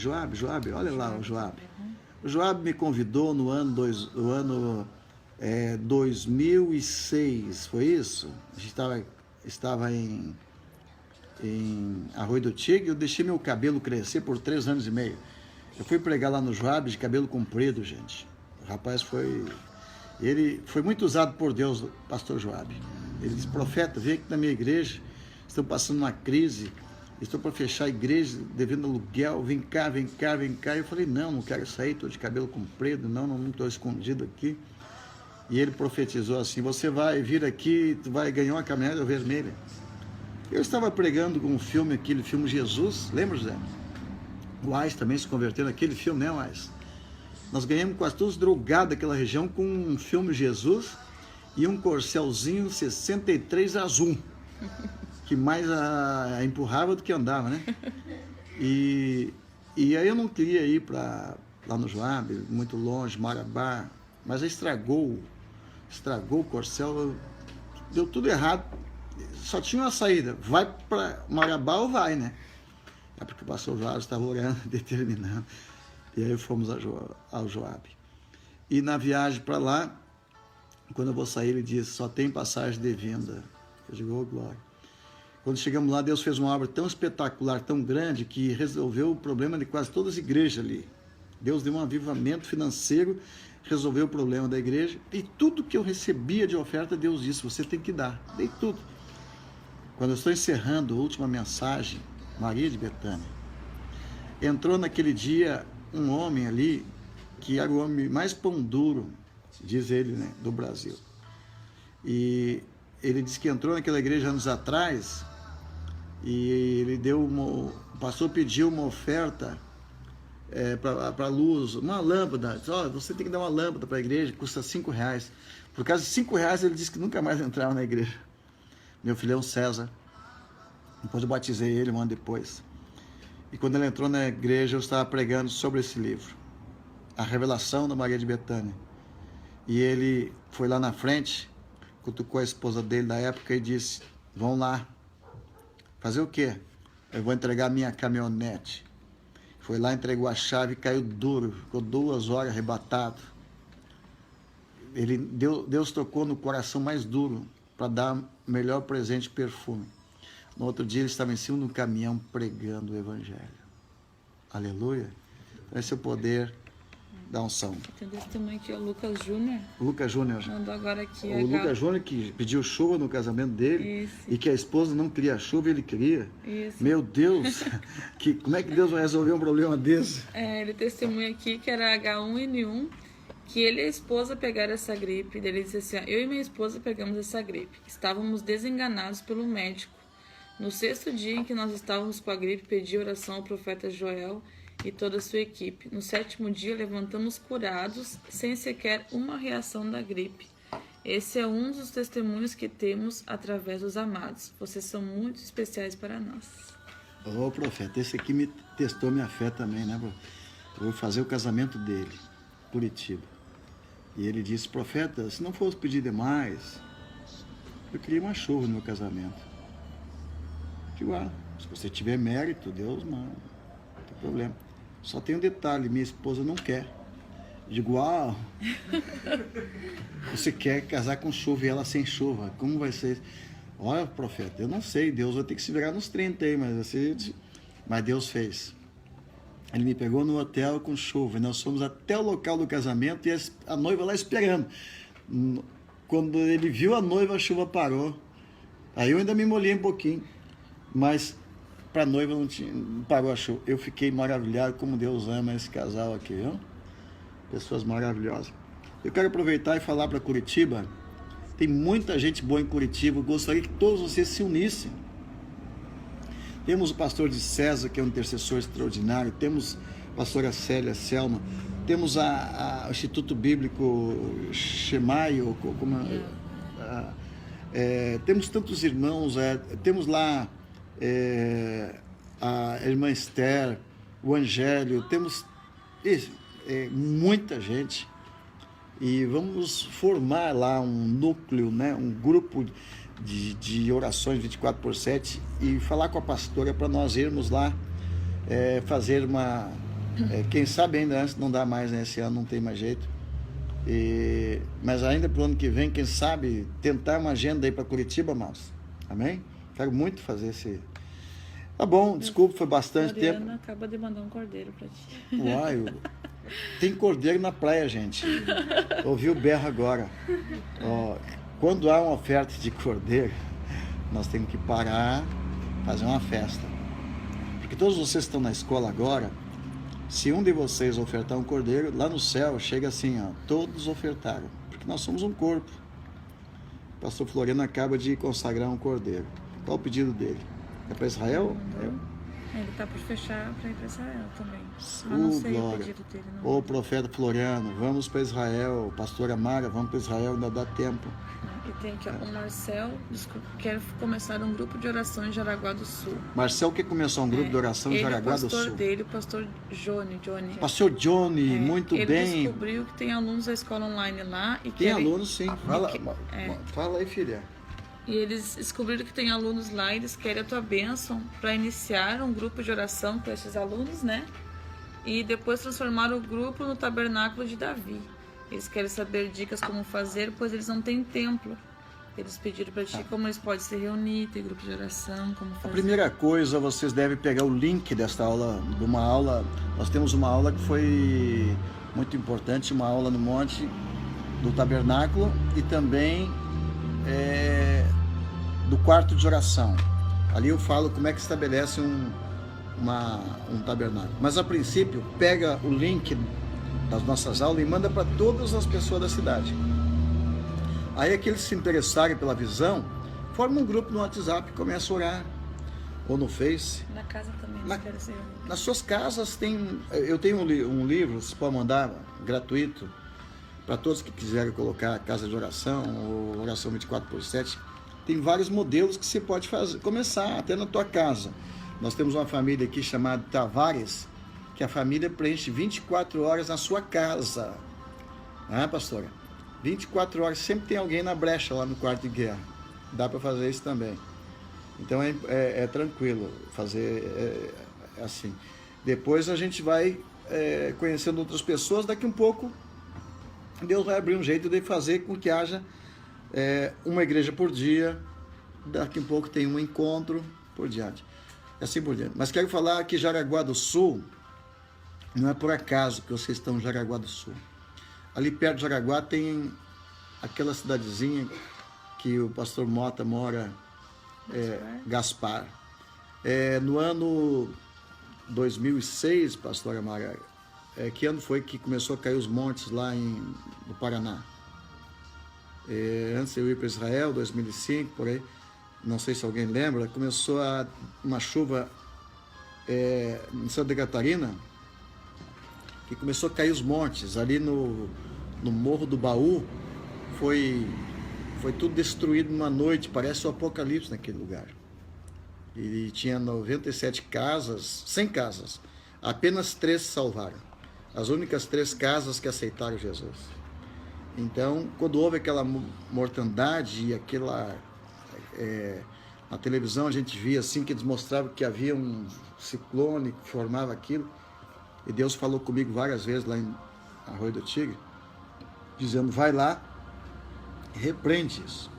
olha lá o Joabe. O Joabe me convidou no ano 2006, foi isso? A gente estava em Arroio do Tigre, eu deixei meu cabelo crescer por 3 anos e meio. Eu fui pregar lá no Joabe de cabelo comprido, gente. O rapaz ele foi muito usado por Deus, o pastor Joabe. Ele disse, profeta, vem aqui na minha igreja, estou passando uma crise, estou para fechar a igreja, devendo aluguel, vem cá. Eu falei, não quero sair, estou de cabelo comprido, não estou escondido aqui. E ele profetizou assim, você vai vir aqui, tu vai ganhar uma caminhonete vermelha. Eu estava pregando com aquele filme Jesus, lembra, José? O Ais também se converteu naquele filme, né, Ais? Nós ganhamos quase todos drogados daquela região com um filme Jesus e um Corcelzinho 63 azul, que mais empurrava do que andava, né? E aí eu não queria ir lá no Joabe, muito longe, Marabá, mas estragou o Corcel, deu tudo errado, só tinha uma saída, vai para Marabá ou vai, né? É porque o pastor Joabe estava orando, determinando. E aí fomos ao Joabe. E na viagem para lá, quando eu vou sair, ele disse, só tem passagem de vinda. Eu digo, oh, glória. Quando chegamos lá, Deus fez uma obra tão espetacular, tão grande, que resolveu o problema de quase todas as igrejas ali. Deus deu um avivamento financeiro, resolveu o problema da igreja, e tudo que eu recebia de oferta, Deus disse, você tem que dar. Dei tudo. Quando eu estou encerrando a última mensagem, Maria de Betânia, entrou naquele dia um homem ali, que era o homem mais pão duro, diz ele, né, do Brasil. E ele disse que entrou naquela igreja anos atrás, e ele o pastor pediu uma oferta para a luz, uma lâmpada. Disse, você tem que dar uma lâmpada para a igreja, custa R$5. Por causa de R$5, ele disse que nunca mais entrava na igreja. Meu filhão César, depois eu batizei ele um ano depois. E quando ele entrou na igreja, eu estava pregando sobre esse livro, A Revelação da Maria de Betânia. E ele foi lá na frente, cutucou a esposa dele da época e disse, vão lá, fazer o quê? Eu vou entregar minha caminhonete. Foi lá, entregou a chave e caiu duro, ficou 2 horas arrebatado. Deus tocou no coração mais duro para dar o melhor presente de perfume. No outro dia ele estava em cima do caminhão pregando o evangelho. Aleluia. Esse é o poder da unção. Tem testemunho aqui, o Lucas Júnior. Lucas Júnior. Mandou agora aqui. O Lucas Júnior que pediu chuva no casamento dele. Isso. E que a esposa não queria chuva, ele queria. Isso. Meu Deus, como é que Deus vai resolver um problema desse? Ele testemunha aqui que era H1N1, que ele e a esposa pegaram essa gripe. Ele disse assim, eu e minha esposa pegamos essa gripe. Estávamos desenganados pelo médico. No 6º dia em que nós estávamos com a gripe, pedi oração ao profeta Joel e toda a sua equipe. No 7º dia, levantamos curados, sem sequer uma reação da gripe. Esse é um dos testemunhos que temos através dos amados. Vocês são muito especiais para nós. Ô, profeta, esse aqui me testou minha fé também, né, bro? Eu vou fazer o casamento dele, Curitiba. E ele disse, profeta, se não fosse pedir demais, eu queria uma chuva no meu casamento. Digo, se você tiver mérito, Deus manda, não tem problema. Só tem um detalhe, minha esposa não quer. Digo, você quer casar com chuva e ela sem chuva, como vai ser? Olha, profeta, eu não sei, Deus vai ter que se virar nos 30 aí, mas você Mas Deus fez. Ele me pegou no hotel com chuva, e nós fomos até o local do casamento e a noiva lá esperando. Quando ele viu a noiva, a chuva parou. Aí eu ainda me molhei um pouquinho, mas para a noiva não parou a chuva. Eu fiquei maravilhado como Deus ama esse casal aqui, viu? Pessoas maravilhosas. Eu quero aproveitar e falar para Curitiba. Tem muita gente boa em Curitiba. Eu gostaria que todos vocês se unissem. Temos o pastor de César, que é um intercessor extraordinário. Temos a pastora Célia Selma. Temos o Instituto Bíblico Shemaio. Temos tantos irmãos. Temos lá a irmã Esther, o Angélio. Temos muita gente. E vamos formar lá um núcleo, né? Um grupo de orações 24/7 e falar com a pastora para nós irmos lá fazer uma... quem sabe ainda antes, não dá mais, né? Esse ano não tem mais jeito. Mas ainda para o ano que vem, quem sabe, tentar uma agenda aí para Curitiba, amados. Amém? Quero muito fazer esse... Tá bom, desculpa, foi bastante tempo. Mariana acaba de mandar um cordeiro para ti. Uai, tem cordeiro na praia, gente. Ouvi o berro agora. Quando há uma oferta de cordeiro, nós temos que parar, fazer uma festa. Porque todos vocês que estão na escola agora, se um de vocês ofertar um cordeiro, lá no céu chega assim, todos ofertaram. Porque nós somos um corpo. O pastor Floriano acaba de consagrar um cordeiro. Qual o pedido dele? É para Israel? Ele está por fechar para ir para Israel também. Mas não sei glória. o pedido dele. Ô profeta Floriano, vamos para Israel. Pastora Mara, vamos para Israel, ainda dá tempo. E tem aqui o Marcel, quer começar um grupo de oração em Jaraguá do Sul. Marcel quer começar um grupo de oração em Jaraguá do Sul. O pastor dele, o pastor Johnny. Pastor Johnny, muito ele bem. Ele descobriu que tem alunos da escola online lá. E que tem alunos, sim. Fala aí, filha. E eles descobriram que tem alunos lá e eles querem a tua bênção para iniciar um grupo de oração com esses alunos, né? E depois transformar o grupo no tabernáculo de Davi. Eles querem saber dicas como fazer, pois eles não têm templo. Eles pediram para ti como eles podem se reunir, ter grupo de oração, como fazer. A primeira coisa, vocês devem pegar o link desta aula, de uma aula. Nós temos uma aula que foi muito importante, uma aula no Monte do Tabernáculo e também do quarto de oração. Ali eu falo como é que estabelece um tabernáculo. Mas a princípio, pega o link das nossas aulas e manda para todas as pessoas da cidade. Aí aqueles que se interessarem pela visão, forma um grupo no WhatsApp e começa a orar. Ou no Face. Na casa também. Nas suas casas tem... Eu tenho um livro, você pode mandar gratuito para todos que quiserem colocar casa de oração ou oração 24/7. Tem vários modelos que você pode começar até na tua casa. Nós temos uma família aqui chamada Tavares, que a família preenche 24 horas na sua casa. Pastora? 24 horas, sempre tem alguém na brecha lá no quarto de guerra. Dá para fazer isso também. Então é tranquilo fazer assim. Depois a gente vai conhecendo outras pessoas. Daqui um pouco, Deus vai abrir um jeito de fazer com que haja uma igreja por dia. Daqui um pouco tem um encontro por diante. Assim por diante. Mas quero falar que Jaraguá do Sul, não é por acaso que vocês estão em Jaraguá do Sul. Ali perto de Jaraguá tem aquela cidadezinha que o pastor Mota mora, Gaspar. No ano 2006, pastora Mara, que ano foi que começou a cair os montes lá no Paraná? Antes de eu ir para Israel, 2005, por aí, não sei se alguém lembra, começou uma chuva em Santa Catarina, que começou a cair os montes. Ali no Morro do Baú, foi tudo destruído numa noite, parece o apocalipse naquele lugar. E tinha 97 casas, 100 casas, apenas 3 se salvaram. As únicas 3 casas que aceitaram Jesus. Então, quando houve aquela mortandade e aquela... na televisão a gente via assim que eles mostravam que havia um ciclone que formava aquilo. E Deus falou comigo várias vezes lá em Arroio do Tigre, dizendo, vai lá e repreende isso.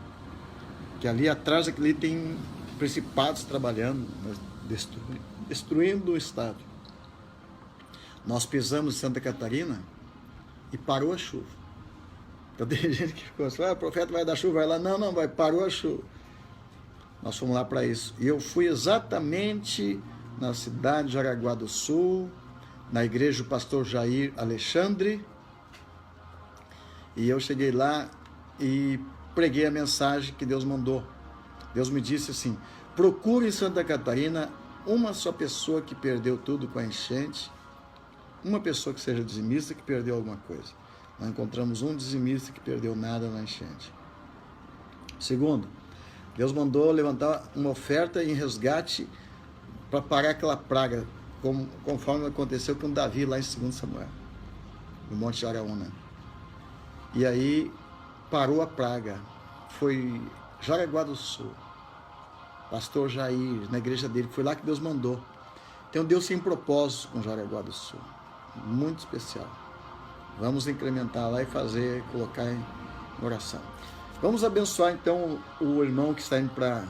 Que ali atrás daquele tem principados trabalhando, mas destruindo o estado. Nós pisamos em Santa Catarina e parou a chuva. Então tem gente que ficou assim, o profeta vai dar chuva, vai lá, não, parou a chuva. Nós fomos lá para isso. E eu fui exatamente na cidade de Jaraguá do Sul, na igreja do pastor Jair Alexandre, e eu cheguei lá e preguei a mensagem que Deus mandou. Deus me disse assim, procure em Santa Catarina uma só pessoa que perdeu tudo com a enchente, uma pessoa que seja dizimista que perdeu alguma coisa. Nós encontramos um dizimista que perdeu nada na enchente. Segundo, Deus mandou levantar uma oferta em resgate para parar aquela praga, conforme aconteceu com Davi lá em 2 Samuel, no Monte Araúna. E aí parou a praga. Foi Jaraguá do Sul, pastor Jair, na igreja dele, foi lá que Deus mandou. Então Deus tem propósito com Jaraguá do Sul, muito especial. Vamos incrementar lá e colocar em oração. Vamos abençoar então o irmão que está indo para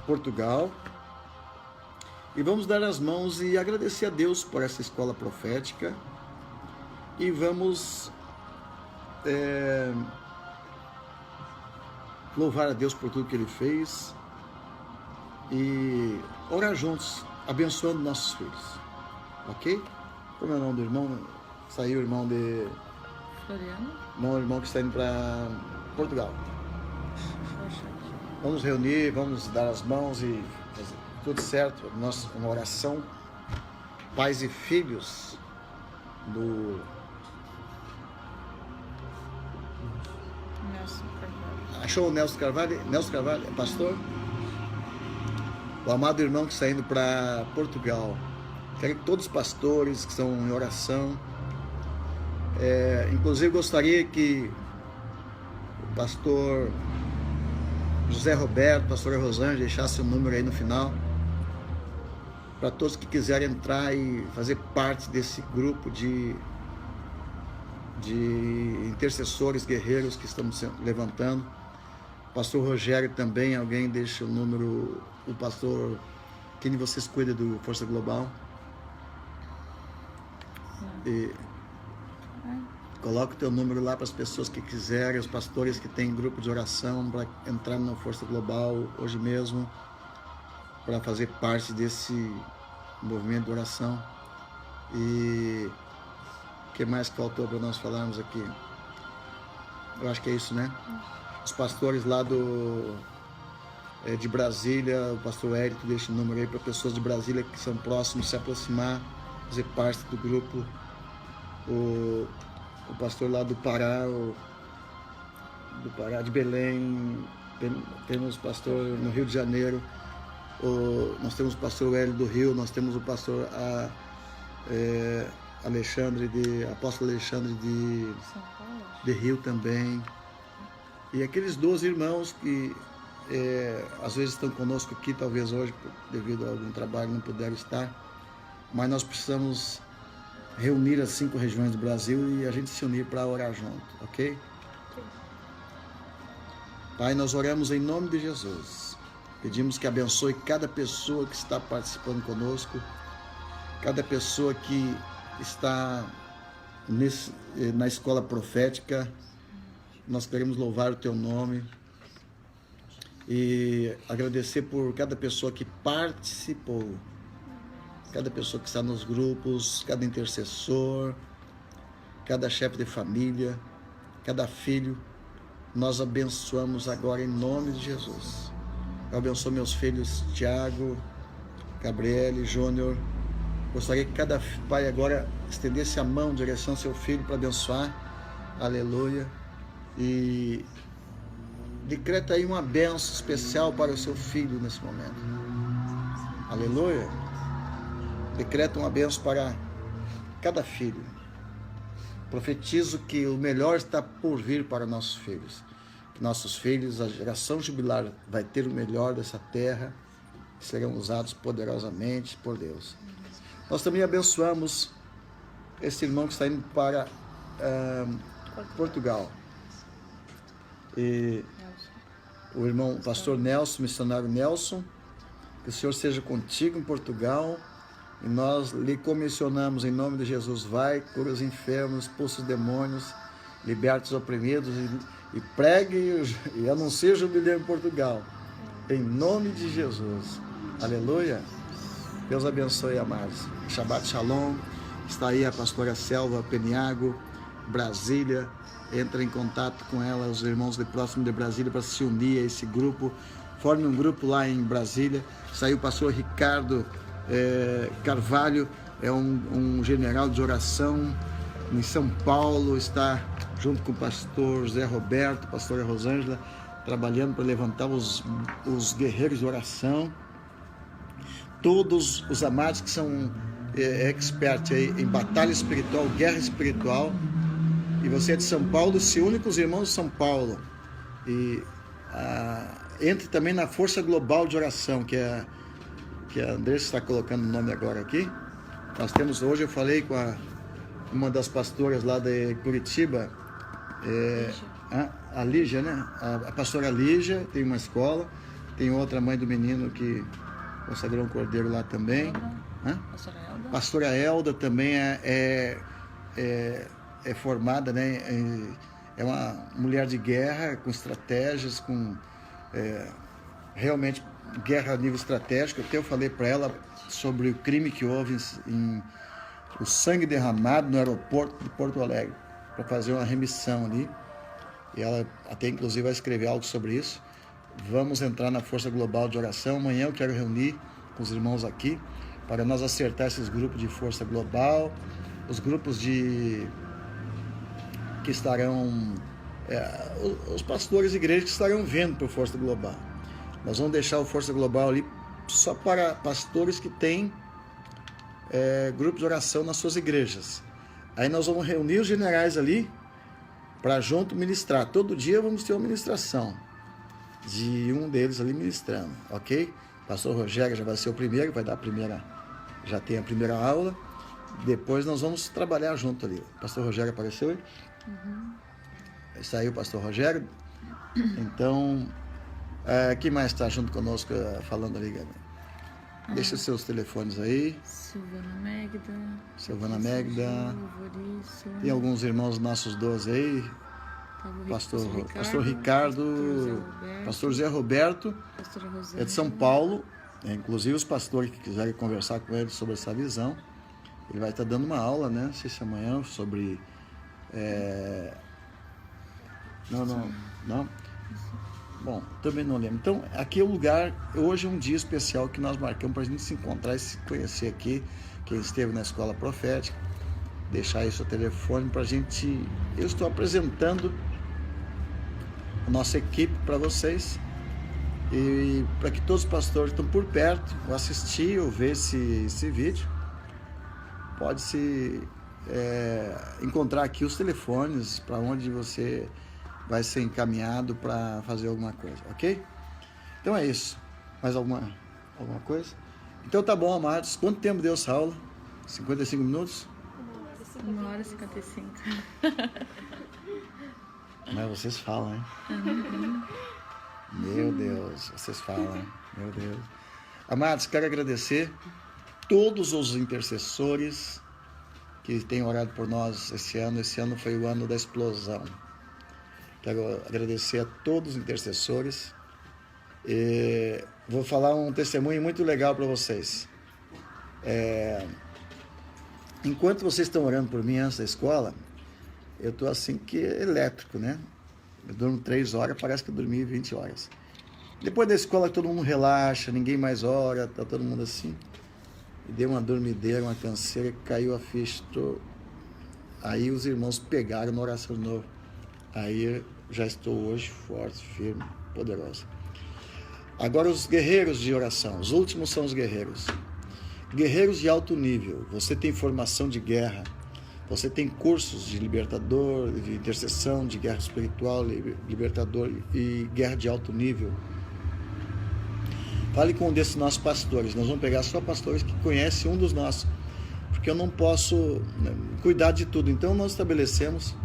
Portugal. E vamos dar as mãos e agradecer a Deus por essa escola profética. E vamos louvar a Deus por tudo que Ele fez. E orar juntos, abençoando nossos filhos. Ok? Como é o nome do irmão? Saiu o irmão de... Floriano? Não, o irmão que está indo para Portugal. Vamos reunir, vamos dar as mãos e fazer tudo certo. Uma oração, pais e filhos do Nelson Carvalho. Achou o Nelson Carvalho? Nelson Carvalho é pastor? O amado irmão que está indo para Portugal. Quero que todos os pastores que estão em oração, inclusive gostaria que o pastor José Roberto, pastor Rosângela, deixasse o número aí no final, para todos que quiserem entrar e fazer parte desse grupo de intercessores, guerreiros que estamos levantando. Pastor Rogério também, alguém deixa o número, o pastor, quem de vocês cuida do Força Global? E coloca o teu número lá para as pessoas que quiserem, os pastores que têm grupo de oração, para entrar na Força Global hoje mesmo, para fazer parte desse movimento de oração. E o que mais faltou para nós falarmos aqui? Eu acho que é isso, né? Os pastores lá de Brasília, o pastor Érico deixa o número aí para pessoas de Brasília que são próximos se aproximar, fazer parte do grupo. O pastor lá do Pará, de Belém, temos pastor no Rio de Janeiro, nós temos o pastor Hélio do Rio, nós temos o pastor apóstolo Alexandre de Rio também. E aqueles 12 irmãos que às vezes estão conosco aqui, talvez hoje, devido a algum trabalho, não puderam estar, mas nós precisamos reunir as 5 regiões do Brasil e a gente se unir para orar junto, ok? Pai, nós oramos em nome de Jesus. Pedimos que abençoe cada pessoa que está participando conosco, cada pessoa que está na escola profética. Nós queremos louvar o teu nome e agradecer por cada pessoa que participou, cada pessoa que está nos grupos, cada intercessor, cada chefe de família, cada filho. Nós abençoamos agora em nome de Jesus. Eu abençoo meus filhos Tiago, Gabriele, Júnior. Gostaria que cada pai agora estendesse a mão em direção ao seu filho para abençoar. Aleluia. E decreta aí uma bênção especial para o seu filho nesse momento. Aleluia. Decreta uma bênção para cada filho. Profetizo que o melhor está por vir para nossos filhos. Que nossos filhos, a geração jubilar, vai ter o melhor dessa terra, e serão usados poderosamente por Deus. Nós também abençoamos esse irmão que está indo para Portugal. E o irmão pastor Nelson, missionário Nelson, que o Senhor seja contigo em Portugal, e nós lhe comissionamos em nome de Jesus. Vai, cura os enfermos, expulsa os demônios, liberte os oprimidos e pregue e anuncie o jubileu em Portugal, em nome de Jesus. Aleluia. Deus abençoe, amados. Shabbat Shalom. Está aí a pastora Selva Peniago, Brasília. Entra em contato com ela, os irmãos de próximo de Brasília, para se unir a esse grupo. Forme um grupo lá em Brasília. Saiu o pastor Ricardo Carvalho, é um general de oração em São Paulo. Está junto com o pastor Zé Roberto, pastora Rosângela, trabalhando para levantar os guerreiros de oração. Todos os amados que são expertos aí em batalha espiritual, guerra espiritual. E você é de São Paulo, se une com os irmãos de São Paulo. E entre também na Força Global de Oração, que a Andressa está colocando o nome agora aqui. Nós temos, hoje eu falei com uma das pastoras lá de Curitiba, a Lígia, né? A pastora Lígia tem uma escola, tem outra mãe do menino que consagrou um cordeiro lá também. Pastora Elda também é formada, né? É uma mulher de guerra, com estratégias, com realmente guerra a nível estratégico. Até eu falei para ela sobre o crime que houve o sangue derramado no aeroporto de Porto Alegre, para fazer uma remissão ali. E ela até inclusive vai escrever algo sobre isso. Vamos entrar na Força Global de Oração. Amanhã eu quero reunir com os irmãos aqui para nós acertar esses grupos de Força Global, os grupos que estarão, os pastores de igreja que estarão vendo para o Força Global. Nós vamos deixar o Força Global ali só para pastores que têm grupos de oração nas suas igrejas. Aí nós vamos reunir os generais ali para junto ministrar. Todo dia vamos ter uma ministração de um deles ali ministrando, ok? Pastor Rogério já vai ser o primeiro, vai dar já tem a primeira aula. Depois nós vamos trabalhar junto ali. Pastor Rogério apareceu aí? Uhum. Saiu o pastor Rogério. Então, quem mais está junto conosco falando ali, Gabriel? Deixa os seus telefones aí. Silvana Megda. Tem alguns irmãos nossos 12 aí. Pastor Ricardo, pastor Zé Roberto, é de São Paulo. Inclusive os pastores que quiserem conversar com ele sobre essa visão, ele vai estar dando uma aula, né? Não sei se amanhã, sobre... Não? Bom, também não lembro. Então, aqui é o lugar, hoje é um dia especial que nós marcamos para a gente se encontrar e se conhecer aqui, quem esteve na escola profética, deixar aí seu telefone para a gente... Eu estou apresentando a nossa equipe para vocês, e para que todos os pastores que estão por perto, ou assistir ou ver esse vídeo, pode se encontrar aqui os telefones para onde você vai ser encaminhado para fazer alguma coisa, ok? Então é isso. Mais alguma coisa? Então tá bom, amados. Quanto tempo deu essa aula? 55 minutos? 1h55. Mas vocês falam, hein? Uhum. Meu Deus, vocês falam, hein? Meu Deus. Amados, quero agradecer todos os intercessores que têm orado por nós esse ano. Esse ano foi o ano da explosão. Quero agradecer a todos os intercessores. Vou falar um testemunho muito legal para vocês. Enquanto vocês estão orando por mim antes da escola, eu estou assim que elétrico, né? Eu durmo 3 horas, parece que eu dormi 20 horas. Depois da escola todo mundo relaxa, ninguém mais ora, tá todo mundo assim. E deu uma dormideira, uma canseira, caiu a ficha. Aí os irmãos pegaram na oração de novo. Aí eu já estou hoje forte, firme, poderoso. Agora os guerreiros de oração, os últimos são os guerreiros. Guerreiros de alto nível. Você tem formação de guerra, você tem cursos de libertador, de intercessão, de guerra espiritual, libertador e guerra de alto nível. Fale com um desses nossos pastores. Nós vamos pegar só pastores que conhecem um dos nossos, porque eu não posso cuidar de tudo. Então nós estabelecemos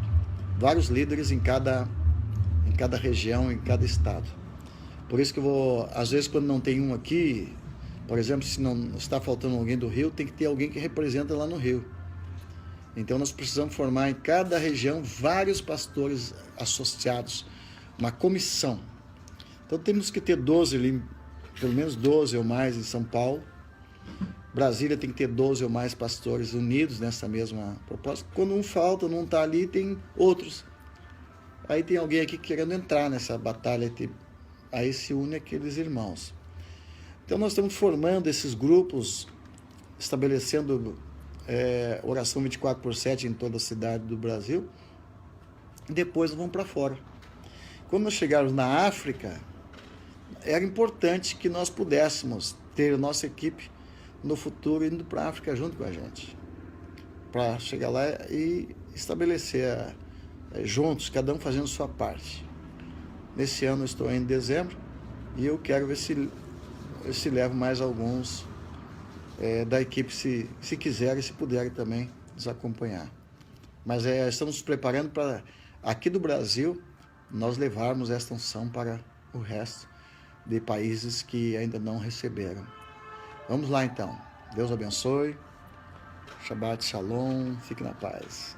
vários líderes em cada região, em cada estado. Por isso que eu vou, às vezes quando não tem um aqui, Por exemplo, se não está faltando alguém do Rio, tem que ter alguém que representa lá no Rio. Então nós precisamos formar em cada região vários pastores associados, uma comissão. Então temos que ter 12 ali, pelo menos 12 ou mais em São Paulo. Brasília tem que ter 12 ou mais pastores unidos nessa mesma proposta. Quando um falta, não está ali, tem outros. Aí tem alguém aqui querendo entrar nessa batalha, aí se une aqueles irmãos. Então nós estamos formando esses grupos, estabelecendo oração 24/7 em toda a cidade do Brasil, e depois vamos para fora. Quando nós chegarmos na África, era importante que nós pudéssemos ter a nossa equipe no futuro indo para a África junto com a gente, para chegar lá e estabelecer juntos, cada um fazendo sua parte. Nesse ano eu estou em dezembro e eu quero ver se levo mais alguns da equipe, se quiserem, se puderem também nos acompanhar. Mas estamos nos preparando para, aqui do Brasil, nós levarmos esta unção para o resto de países que ainda não receberam. Vamos lá então. Deus abençoe. Shabbat Shalom. Fique na paz.